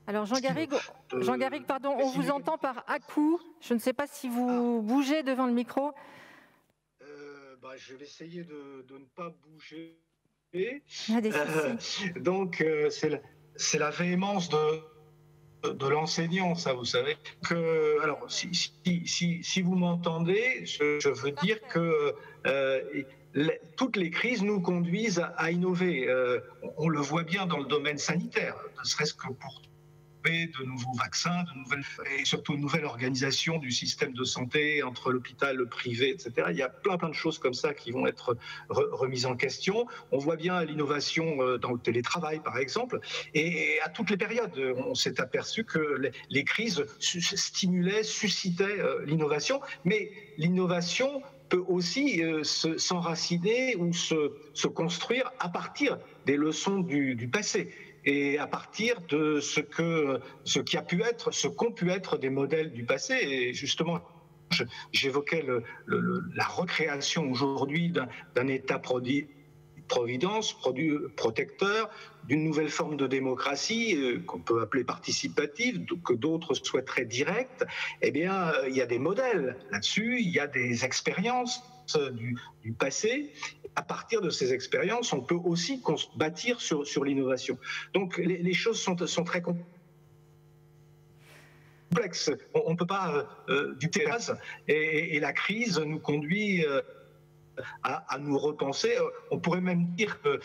Alors Jean Garrigue, pardon, on vous entend par à-coup. Je ne sais pas si vous bougez devant le micro. Je vais essayer de ne pas bouger. Donc c'est la véhémence de l'enseignant, ça, vous savez. Alors, si vous m'entendez, je veux dire que toutes les crises nous conduisent à innover. On le voit bien dans le domaine sanitaire, ne serait-ce que pour de nouveaux vaccins, et surtout une nouvelle organisation du système de santé entre l'hôpital, le privé, etc. Il y a plein de choses comme ça qui vont être remises en question. On voit bien l'innovation dans le télétravail, par exemple, et à toutes les périodes, on s'est aperçu que les crises stimulaient, suscitaient l'innovation, mais l'innovation peut aussi s'enraciner ou se construire à partir des leçons du passé. Et à partir de ce qu'ont pu être des modèles du passé. Et justement, j'évoquais la recréation aujourd'hui d'un État providence protecteur d'une nouvelle forme de démocratie qu'on peut appeler participative, que d'autres souhaiteraient directe. Eh bien, il y a des modèles là-dessus, il y a des expériences du passé. À partir de ces expériences, on peut aussi bâtir sur l'innovation. Donc, les choses sont très complexes. On ne peut pas duper et la crise nous conduit à nous repenser. On pourrait même dire que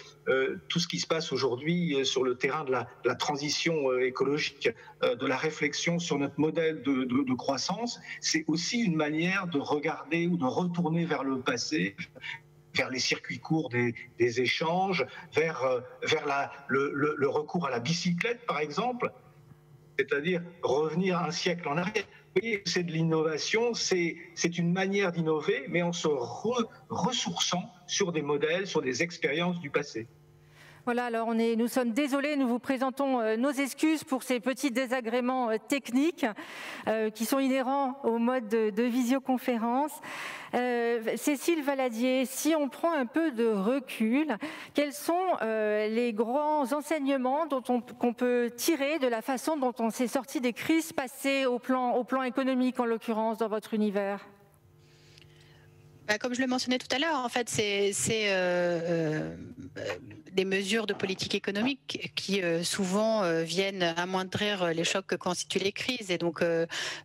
tout ce qui se passe aujourd'hui sur le terrain de la transition écologique, de la réflexion sur notre modèle de croissance, c'est aussi une manière de regarder ou de retourner vers le passé, vers les circuits courts des échanges, vers le recours à la bicyclette, par exemple, c'est-à-dire revenir un siècle en arrière. Oui, c'est de l'innovation, c'est une manière d'innover, mais en se ressourçant sur des modèles, sur des expériences du passé. Voilà, alors nous sommes désolés, nous vous présentons nos excuses pour ces petits désagréments techniques qui sont inhérents au mode de visioconférence. Cécile Valadier, si on prend un peu de recul, quels sont les grands enseignements qu'on peut tirer de la façon dont on s'est sorti des crises passées au plan économique, en l'occurrence, dans votre univers ? Comme je le mentionnais tout à l'heure, en fait, c'est des mesures de politique économique qui souvent viennent amoindrir les chocs que constituent les crises. Et donc,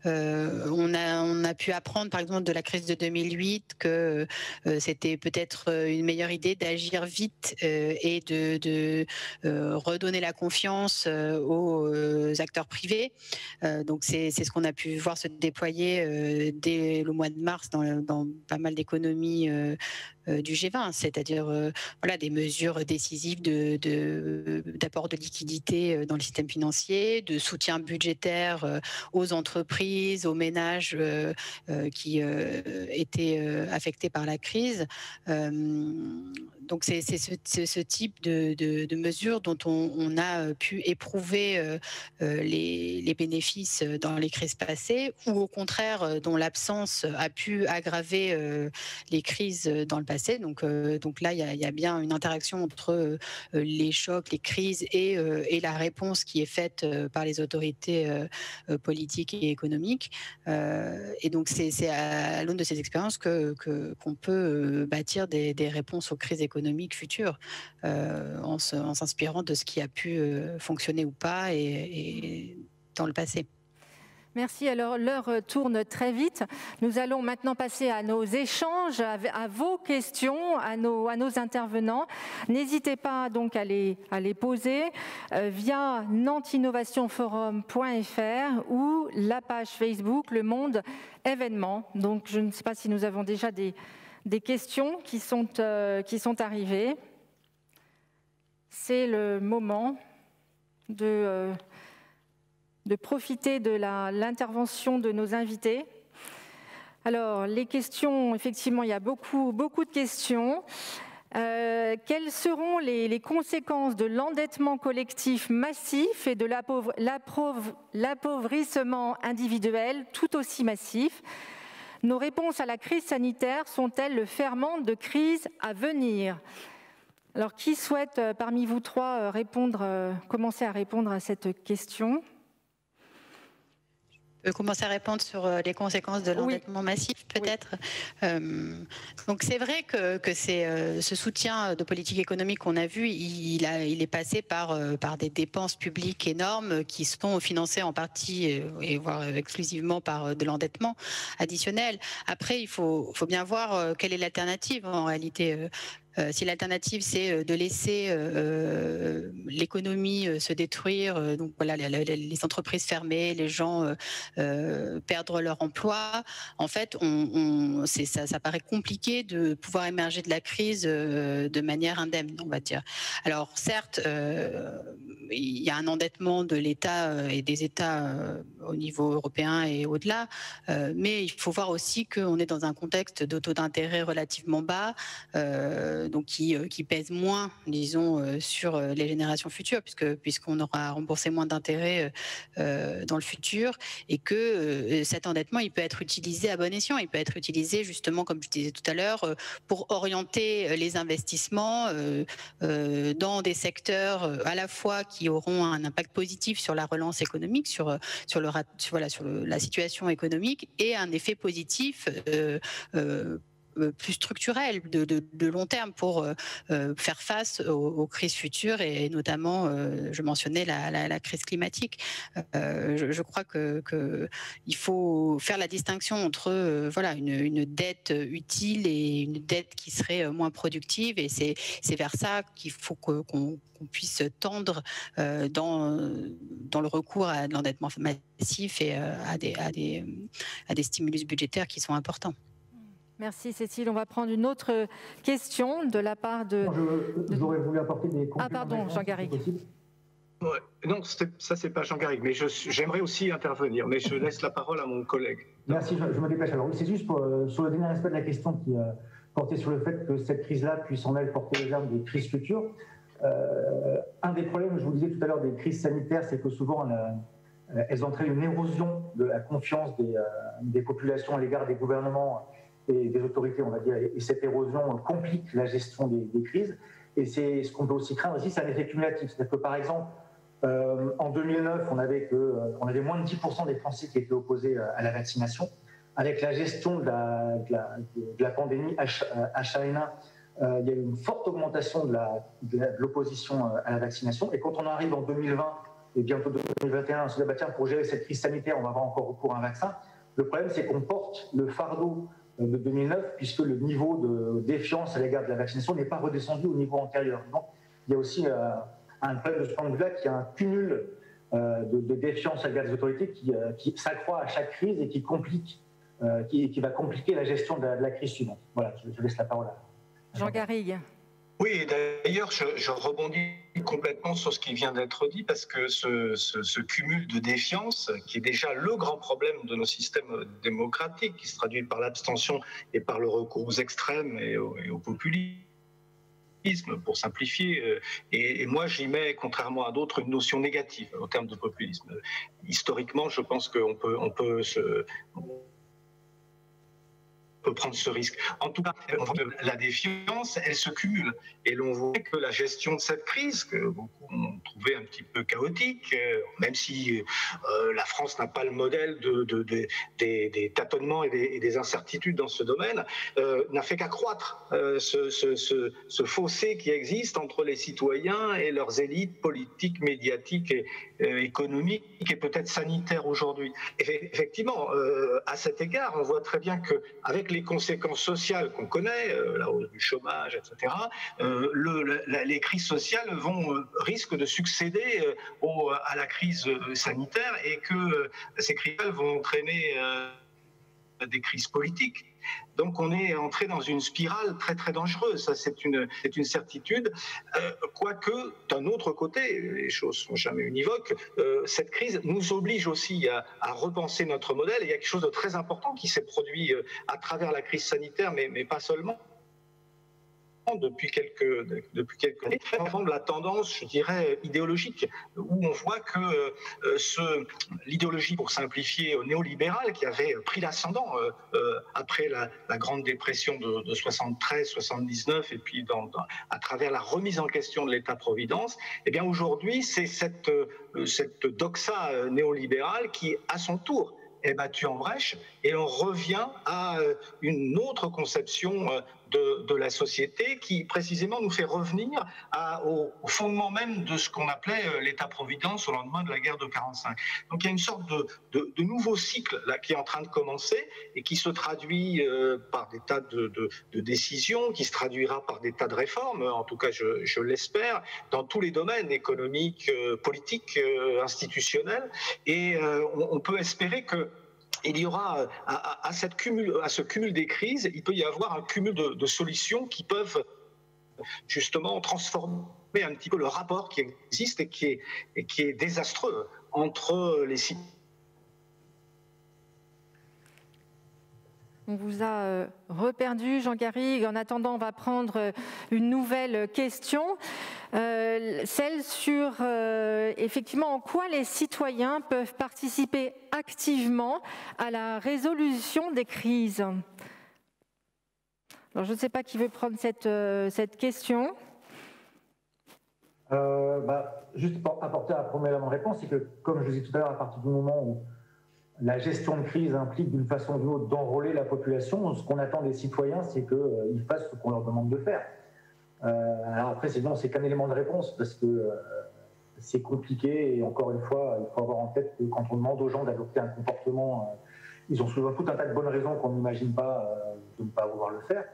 on a pu apprendre, par exemple, de la crise de 2008 que c'était peut-être une meilleure idée d'agir vite et de redonner la confiance aux acteurs privés. Donc, c'est ce qu'on a pu voir se déployer dès le mois de mars dans pas mal d'économies du G20, c'est-à-dire voilà, des mesures décisives d'apport de liquidité dans le système financier, de soutien budgétaire aux entreprises, aux ménages qui étaient affectés par la crise. Donc c'est ce type de mesures dont on a pu éprouver les bénéfices dans les crises passées, ou au contraire dont l'absence a pu aggraver les crises dans le passé. Donc là, il y a bien une interaction entre les chocs, les crises et la réponse qui est faite par les autorités politiques et économiques. Et donc c'est à l'aune de ces expériences qu'on peut bâtir des réponses aux crises économiques futures en s'inspirant de ce qui a pu fonctionner ou pas et dans le passé. Merci. Alors, l'heure tourne très vite. Nous allons maintenant passer à nos échanges, à vos questions, à nos intervenants. N'hésitez pas donc à les poser via nantinnovationforum.fr ou la page Facebook Le Monde Événements. Donc, je ne sais pas si nous avons déjà des questions qui sont arrivées. C'est le moment de profiter de l'intervention de nos invités. Alors, les questions, effectivement, il y a beaucoup de questions. Quelles seront les conséquences de l'endettement collectif massif et de l'appauvrissement individuel tout aussi massif ? Nos réponses à la crise sanitaire sont-elles le ferment de crise à venir ? Alors, qui souhaite parmi vous trois commencer à répondre à cette question ? Commencer à répondre sur les conséquences de l'endettement massif, peut-être. Oui. Donc c'est vrai que ce soutien de politique économique qu'on a vu, il est passé par des dépenses publiques énormes qui sont financées en partie et voire exclusivement par de l'endettement additionnel. Après, il faut bien voir quelle est l'alternative en réalité. Si l'alternative, c'est de laisser l'économie se détruire, donc voilà, les entreprises fermées, les gens perdre leur emploi, en fait, ça paraît compliqué de pouvoir émerger de la crise de manière indemne, on va dire. Alors, certes, il y a un endettement de l'État et des États au niveau européen et au-delà, mais il faut voir aussi qu'on est dans un contexte de taux d'intérêt relativement bas, donc qui pèse moins, disons, sur les générations futures, puisqu'on aura remboursé moins d'intérêts dans le futur, et que cet endettement, il peut être utilisé à bon escient. Il peut être utilisé justement, comme je disais tout à l'heure, pour orienter les investissements dans des secteurs à la fois qui auront un impact positif sur la relance économique, sur la situation économique, et un effet positif plus structurel, de long terme, pour faire face aux crises futures, et notamment, je mentionnais la crise climatique. Je crois qu'il faut faire la distinction entre une dette utile et une dette qui serait moins productive, et c'est vers ça qu'il faut qu'on puisse tendre dans le recours à de l'endettement massif et à des stimulus budgétaires qui sont importants. Merci Cécile. On va prendre une autre question de la part de... J'aurais voulu apporter des compléments. Ah pardon, Jean Garrigue. Ouais. Non, ça c'est pas Jean Garrigue, mais j'aimerais aussi intervenir, mais je laisse la parole à mon collègue. Merci, je me dépêche. Alors c'est juste sur le dernier aspect de la question qui portait sur le fait que cette crise-là puisse en elle porter les germes des crises futures. Un des problèmes, je vous disais tout à l'heure, des crises sanitaires, c'est que souvent elles entraînent une érosion de la confiance des populations à l'égard des gouvernements et des autorités, on va dire, et cette érosion complique la gestion des crises. Et c'est ce qu'on peut aussi craindre aussi, c'est un effet cumulatif. C'est-à-dire que par exemple, en 2009, on avait moins de 10% des Français qui étaient opposés à la vaccination. Avec la gestion de la pandémie H1N1, il y a eu une forte augmentation de l'opposition à la vaccination. Et quand on arrive en 2020 et bientôt 2021, on se dit, bah, tiens, pour gérer cette crise sanitaire, on va avoir encore recours à un vaccin. Le problème, c'est qu'on porte le fardeau de 2009, puisque le niveau de défiance à l'égard de la vaccination n'est pas redescendu au niveau antérieur. Donc, il y a aussi un problème de ce point de vue-là, qui a un cumul de défiance à l'égard des autorités qui s'accroît à chaque crise et qui va compliquer la gestion de la crise suivante. Voilà, je laisse la parole à Jean Garrigue. Oui, d'ailleurs, je rebondis complètement sur ce qui vient d'être dit, parce que ce cumul de défiance, qui est déjà le grand problème de nos systèmes démocratiques, qui se traduit par l'abstention et par le recours aux extrêmes et au populisme, pour simplifier, et moi j'y mets, contrairement à d'autres, une notion négative au terme de populisme. Historiquement, je pense qu'on peut prendre ce risque. En tout cas, la défiance, elle se cumule. Et l'on voit que la gestion de cette crise, que beaucoup ont trouvé un petit peu chaotique, même si la France n'a pas le modèle des tâtonnements et des incertitudes dans ce domaine, n'a fait qu'accroître ce fossé qui existe entre les citoyens et leurs élites politiques, médiatiques et économiques et peut-être sanitaires aujourd'hui. Effectivement, à cet égard, on voit très bien qu'avec les conséquences sociales qu'on connaît, la hausse du chômage, etc., les crises sociales risquent de succéder à la crise sanitaire, et que ces crises vont entraîner des crises politiques. Donc on est entré dans une spirale très très dangereuse, ça c'est une certitude. Quoique, d'un autre côté, les choses sont jamais univoques, cette crise nous oblige aussi à repenser notre modèle. Et il y a quelque chose de très important qui s'est produit à travers la crise sanitaire, mais pas seulement. Depuis quelques années, de la tendance, je dirais, idéologique, où on voit que l'idéologie, pour simplifier, néolibérale, qui avait pris l'ascendant après la Grande Dépression de 73-79, et puis à travers la remise en question de l'État-providence, eh bien aujourd'hui, c'est cette doxa néolibérale qui, à son tour, est battue en brèche, et on revient à une autre conception de la société qui précisément nous fait revenir au fondement même de ce qu'on appelait l'État-providence au lendemain de la guerre de 1945. Donc il y a une sorte de nouveau cycle là, qui est en train de commencer, et qui se traduit par des tas de décisions, qui se traduira par des tas de réformes, en tout cas je l'espère, dans tous les domaines économiques, politiques, institutionnels, et on peut espérer que il y aura, à ce cumul des crises, il peut y avoir un cumul de solutions qui peuvent justement transformer un petit peu le rapport qui existe et qui est désastreux entre les citoyens. On vous a reperdu, Jean Garrigue. En attendant, on va prendre une nouvelle question, celle sur effectivement en quoi les citoyens peuvent participer activement à la résolution des crises. Alors, je ne sais pas qui veut prendre cette question. Juste pour apporter la première réponse, c'est que, comme je vous disais tout à l'heure, à partir du moment où la gestion de crise implique d'une façon ou d'une autre d'enrôler la population, ce qu'on attend des citoyens, c'est qu'ils fassent ce qu'on leur demande de faire. Alors après, c'est qu'un élément de réponse, parce que c'est compliqué, et encore une fois, il faut avoir en tête que quand on demande aux gens d'adopter un comportement, ils ont souvent tout un tas de bonnes raisons qu'on n'imagine pas de ne pas vouloir le faire.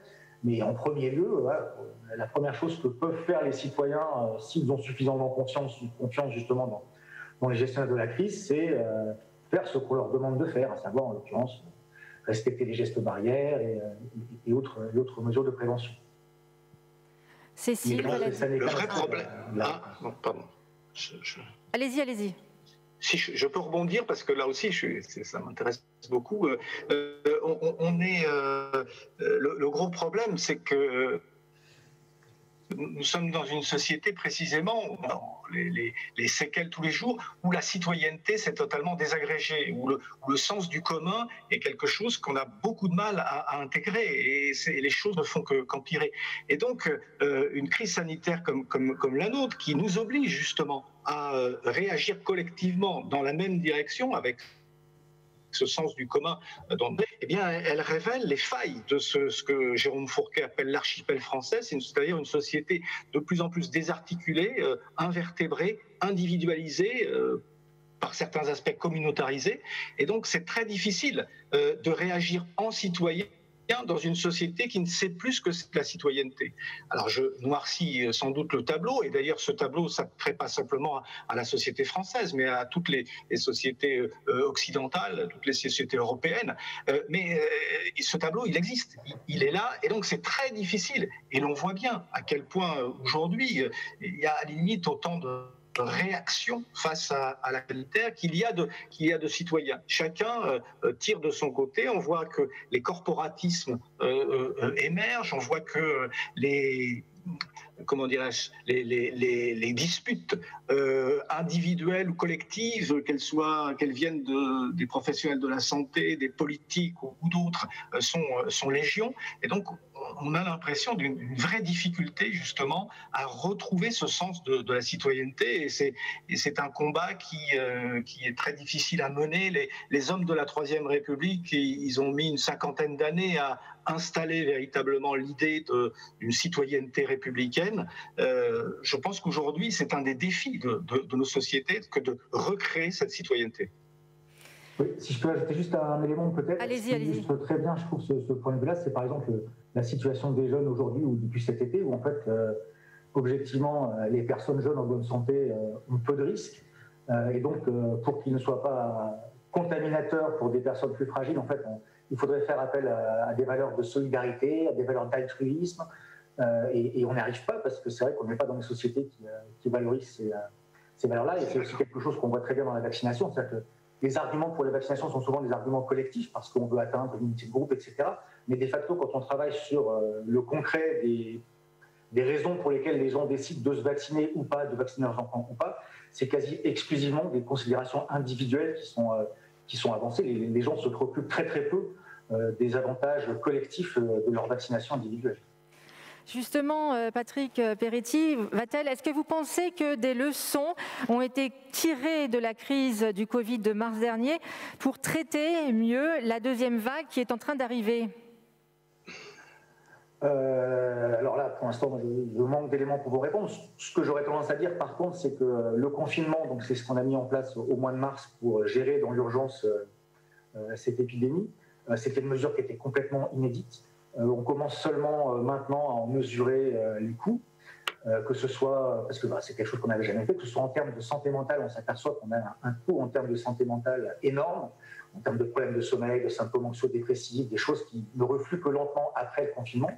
Mais en premier lieu, la première chose que peuvent faire les citoyens, s'ils ont suffisamment confiance justement dans les gestionnaires de la crise, c'est faire ce qu'on leur demande de faire, à savoir en l'occurrence respecter les gestes barrières et autres mesures de prévention. Cécile, le vrai problème. Pardon. Allez-y. Si je peux rebondir, parce que là aussi, ça m'intéresse beaucoup. Le gros problème, c'est que nous sommes dans une société précisément, dans les séquelles tous les jours, où la citoyenneté s'est totalement désagrégée, où le sens du commun est quelque chose qu'on a beaucoup de mal à intégrer, et les choses ne font qu'empirer. Et donc, une crise sanitaire comme la nôtre, qui nous oblige justement à réagir collectivement dans la même direction, avec ce sens du commun, eh bien, elle révèle les failles de ce que Jérôme Fourquet appelle l'archipel français, c'est-à-dire une société de plus en plus désarticulée, invertébrée, individualisée, par certains aspects communautarisée. Et donc, c'est très difficile de réagir en citoyen dans une société qui ne sait plus ce que c'est que la citoyenneté. Alors je noircis sans doute le tableau, et d'ailleurs ce tableau ne s'appliquerait pas simplement à la société française, mais à toutes les sociétés occidentales, toutes les sociétés européennes. Mais ce tableau, il existe, il est là, et donc c'est très difficile. Et l'on voit bien à quel point aujourd'hui, il y a à la limite autant de réaction face à la sanitaire qu'il y a de citoyens. Chacun tire de son côté. On voit que les corporatismes émergent. On voit que les disputes individuelles ou collectives, qu'elles viennent des professionnels de la santé, des politiques ou d'autres, sont légion. Et donc, on a l'impression d'une vraie difficulté justement à retrouver ce sens de la citoyenneté, et c'est un combat qui est très difficile à mener. Les hommes de la Troisième République, ils ont mis une 50aine d'années à installer véritablement l'idée d'une citoyenneté républicaine. Je pense qu'aujourd'hui, c'est un des défis de nos sociétés que de recréer cette citoyenneté. Oui, si je peux ajouter juste un élément peut-être, allez-y. qui illustre très bien, je trouve, ce point de vue-là, c'est par exemple la situation des jeunes aujourd'hui ou depuis cet été, où en fait, objectivement, les personnes jeunes en bonne santé ont peu de risques, et donc pour qu'ils ne soient pas contaminateurs pour des personnes plus fragiles, en fait, il faudrait faire appel à des valeurs de solidarité, à des valeurs d'altruisme, et on n'y arrive pas parce que c'est vrai qu'on n'est pas dans une société qui valorise ces valeurs-là, et c'est aussi quelque chose qu'on voit très bien dans la vaccination, c'est-à-dire que les arguments pour la vaccination sont souvent des arguments collectifs parce qu'on veut atteindre une unité de groupe, etc. Mais de facto, quand on travaille sur le concret des raisons pour lesquelles les gens décident de se vacciner ou pas, de vacciner leurs enfants ou pas, c'est quasi exclusivement des considérations individuelles qui sont avancées. Les gens se préoccupent très très peu des avantages collectifs de leur vaccination individuelle. Justement, Patrick Peretti, Vatel, est-ce que vous pensez que des leçons ont été tirées de la crise du Covid de mars dernier pour traiter mieux la deuxième vague qui est en train d'arriver ? Alors là, pour l'instant, je manque d'éléments pour vous répondre. Ce que j'aurais tendance à dire, par contre, c'est que le confinement, donc c'est ce qu'on a mis en place au mois de mars pour gérer dans l'urgence cette épidémie, c'était une mesure qui était complètement inédite. On commence seulement maintenant à en mesurer les coûts, que ce soit, parce que c'est quelque chose qu'on n'avait jamais fait, que ce soit en termes de santé mentale, on s'aperçoit qu'on a un coût en termes de santé mentale énorme, en termes de problèmes de sommeil, de symptômes anxio-dépressifs, des choses qui ne refluent que lentement après le confinement,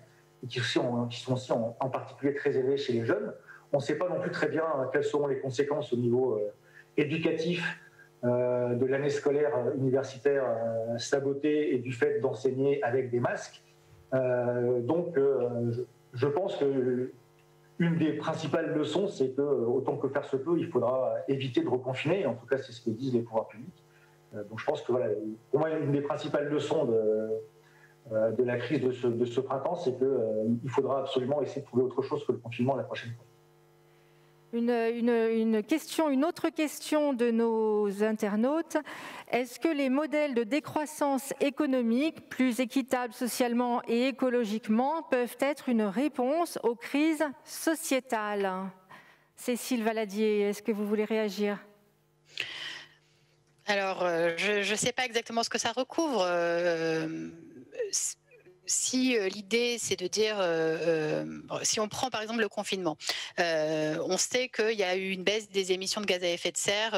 et qui sont aussi en particulier très élevés chez les jeunes. On ne sait pas non plus très bien quelles seront les conséquences au niveau éducatif de l'année scolaire universitaire sabotée et du fait d'enseigner avec des masques. Donc, je pense que une des principales leçons, c'est que, autant que faire se peut, il faudra éviter de reconfiner. En tout cas, c'est ce que disent les pouvoirs publics. Donc, je pense que, voilà, pour moi, une des principales leçons de la crise de ce printemps, c'est qu'il faudra absolument essayer de trouver autre chose que le confinement la prochaine fois. Une autre question de nos internautes. Est-ce que les modèles de décroissance économique, plus équitables socialement et écologiquement, peuvent être une réponse aux crises sociétales ? Cécile Valadier, est-ce que vous voulez réagir ? Alors, je ne sais pas exactement ce que ça recouvre. Si l'idée, c'est de dire, si on prend par exemple le confinement, on sait qu'il y a eu une baisse des émissions de gaz à effet de serre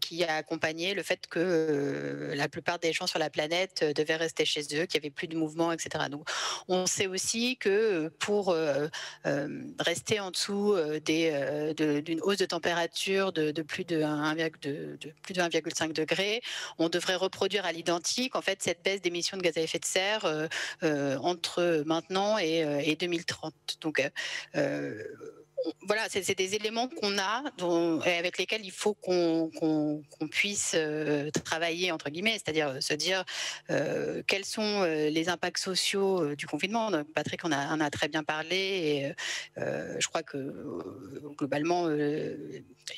qui a accompagné le fait que la plupart des gens sur la planète devaient rester chez eux, qu'il n'y avait plus de mouvement, etc. Donc, on sait aussi que pour rester en dessous d'une hausse de température de plus de 1,5 degré, on devrait reproduire à l'identique en fait cette baisse d'émissions de gaz à effet de serre entre maintenant et 2030. Donc, voilà, c'est des éléments qu'on a, avec lesquels il faut qu'on puisse travailler, entre guillemets, c'est-à-dire se dire quels sont les impacts sociaux du confinement. Donc, Patrick en a très bien parlé, et je crois que globalement,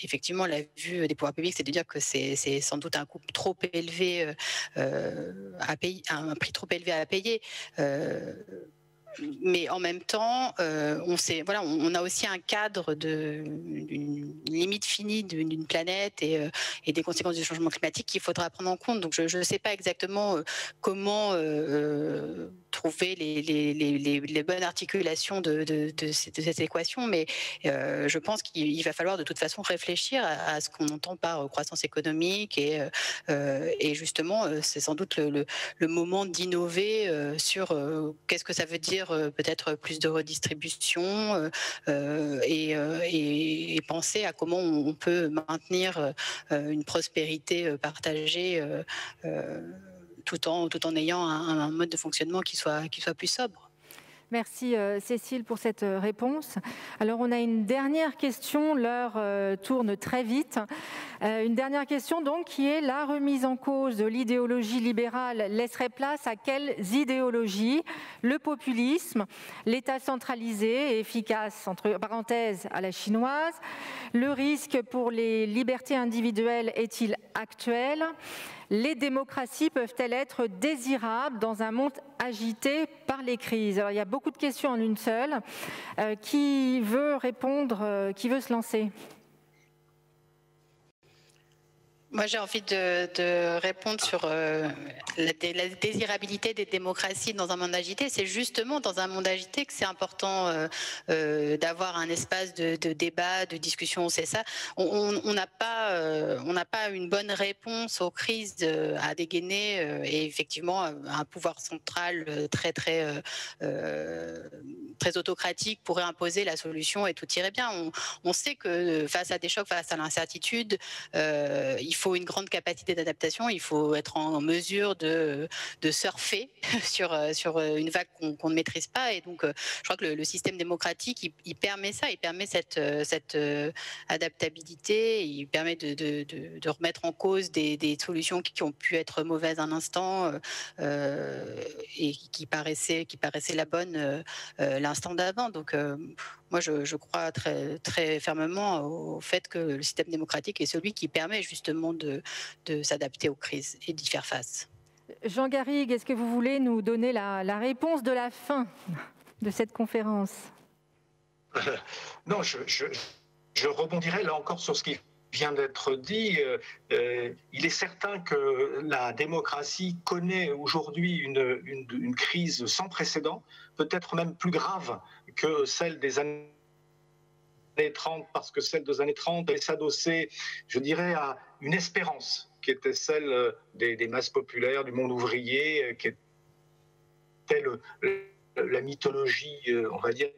effectivement, la vue des pouvoirs publics, c'est de dire que c'est sans doute un coût trop élevé à payer, un prix trop élevé à payer. Mais en même temps, on a aussi un cadre d'une limite finie d'une planète et des conséquences du changement climatique qu'il faudra prendre en compte. Donc, je ne sais pas exactement comment trouver les bonnes articulations de cette équation, mais je pense qu'il va falloir de toute façon réfléchir à ce qu'on entend par croissance économique et justement, c'est sans doute le moment d'innover sur qu'est-ce que ça veut dire peut-être plus de redistribution et penser à comment on peut maintenir une prospérité partagée tout en ayant un mode de fonctionnement qui soit plus sobre. Merci Cécile pour cette réponse. Alors on a une dernière question, l'heure tourne très vite. Une dernière question donc qui est: la remise en cause de l'idéologie libérale laisserait place à quelles idéologies? Le populisme, l'État centralisé et efficace, entre parenthèses, à la chinoise. Le risque pour les libertés individuelles est-il actuel? Les démocraties peuvent-elles être désirables dans un monde agité par les crises? Alors, il y a beaucoup de questions en une seule. Qui veut répondre? Qui veut se lancer? Moi, j'ai envie de répondre sur la désirabilité des démocraties dans un monde agité. C'est justement dans un monde agité que c'est important d'avoir un espace de débat, de discussion. C'est ça. On n'a pas une bonne réponse aux crises à dégainer et effectivement un pouvoir central très autocratique pourrait imposer la solution et tout irait bien. On sait que face à des chocs, face à l'incertitude, il faut une grande capacité d'adaptation, il faut être en mesure de surfer sur une vague qu'on ne maîtrise pas. Et donc, je crois que le système démocratique, il permet ça, il permet cette adaptabilité, il permet de remettre en cause des solutions qui ont pu être mauvaises un instant et qui paraissaient la bonne l'instant d'avant. Donc, moi, je crois très, très fermement au fait que le système démocratique est celui qui permet justement de s'adapter aux crises et d'y faire face. Jean Garrigue, est-ce que vous voulez nous donner la réponse de la fin de cette conférence? Non, je rebondirai là encore sur ce qui vient d'être dit. Il est certain que la démocratie connaît aujourd'hui une crise sans précédent, peut-être même plus grave que celle des années 30, parce que celle des années 30 elle s'adossait, je dirais, à une espérance qui était celle des masses populaires, du monde ouvrier, qui était la mythologie, on va dire.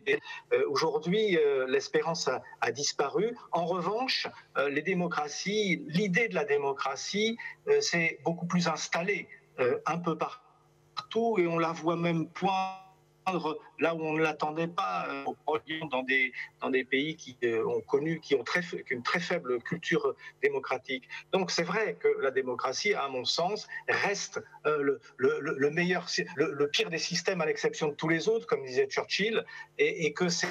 Aujourd'hui, l'espérance a disparu. En revanche, les démocraties, l'idée de la démocratie, c'est beaucoup plus installé un peu partout, et on la voit même poindre là où on ne l'attendait pas, dans des pays qui ont une très faible culture démocratique. Donc c'est vrai que la démocratie, à mon sens, reste le meilleur, le pire des systèmes à l'exception de tous les autres, comme disait Churchill, et que c'est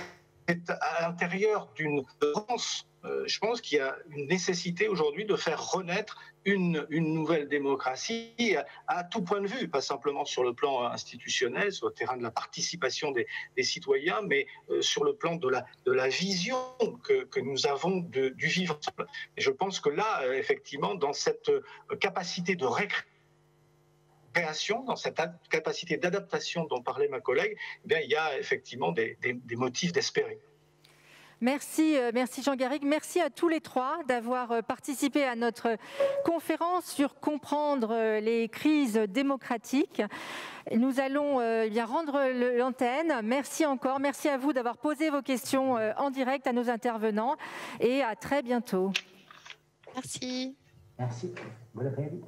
à l'intérieur d'une France. Je pense qu'il y a une nécessité aujourd'hui de faire renaître une nouvelle démocratie à tout point de vue, pas simplement sur le plan institutionnel, sur le terrain de la participation des citoyens, mais sur le plan de la vision que nous avons du vivre ensemble. Et je pense que là, effectivement, dans cette capacité de récréation, dans cette capacité d'adaptation dont parlait ma collègue, eh bien, il y a effectivement des motifs d'espérer. Merci Jean Garrigue. Merci à tous les trois d'avoir participé à notre conférence sur comprendre les crises démocratiques. Nous allons rendre l'antenne. Merci encore. Merci à vous d'avoir posé vos questions en direct à nos intervenants et à très bientôt. Merci. Merci. Bon après-midi.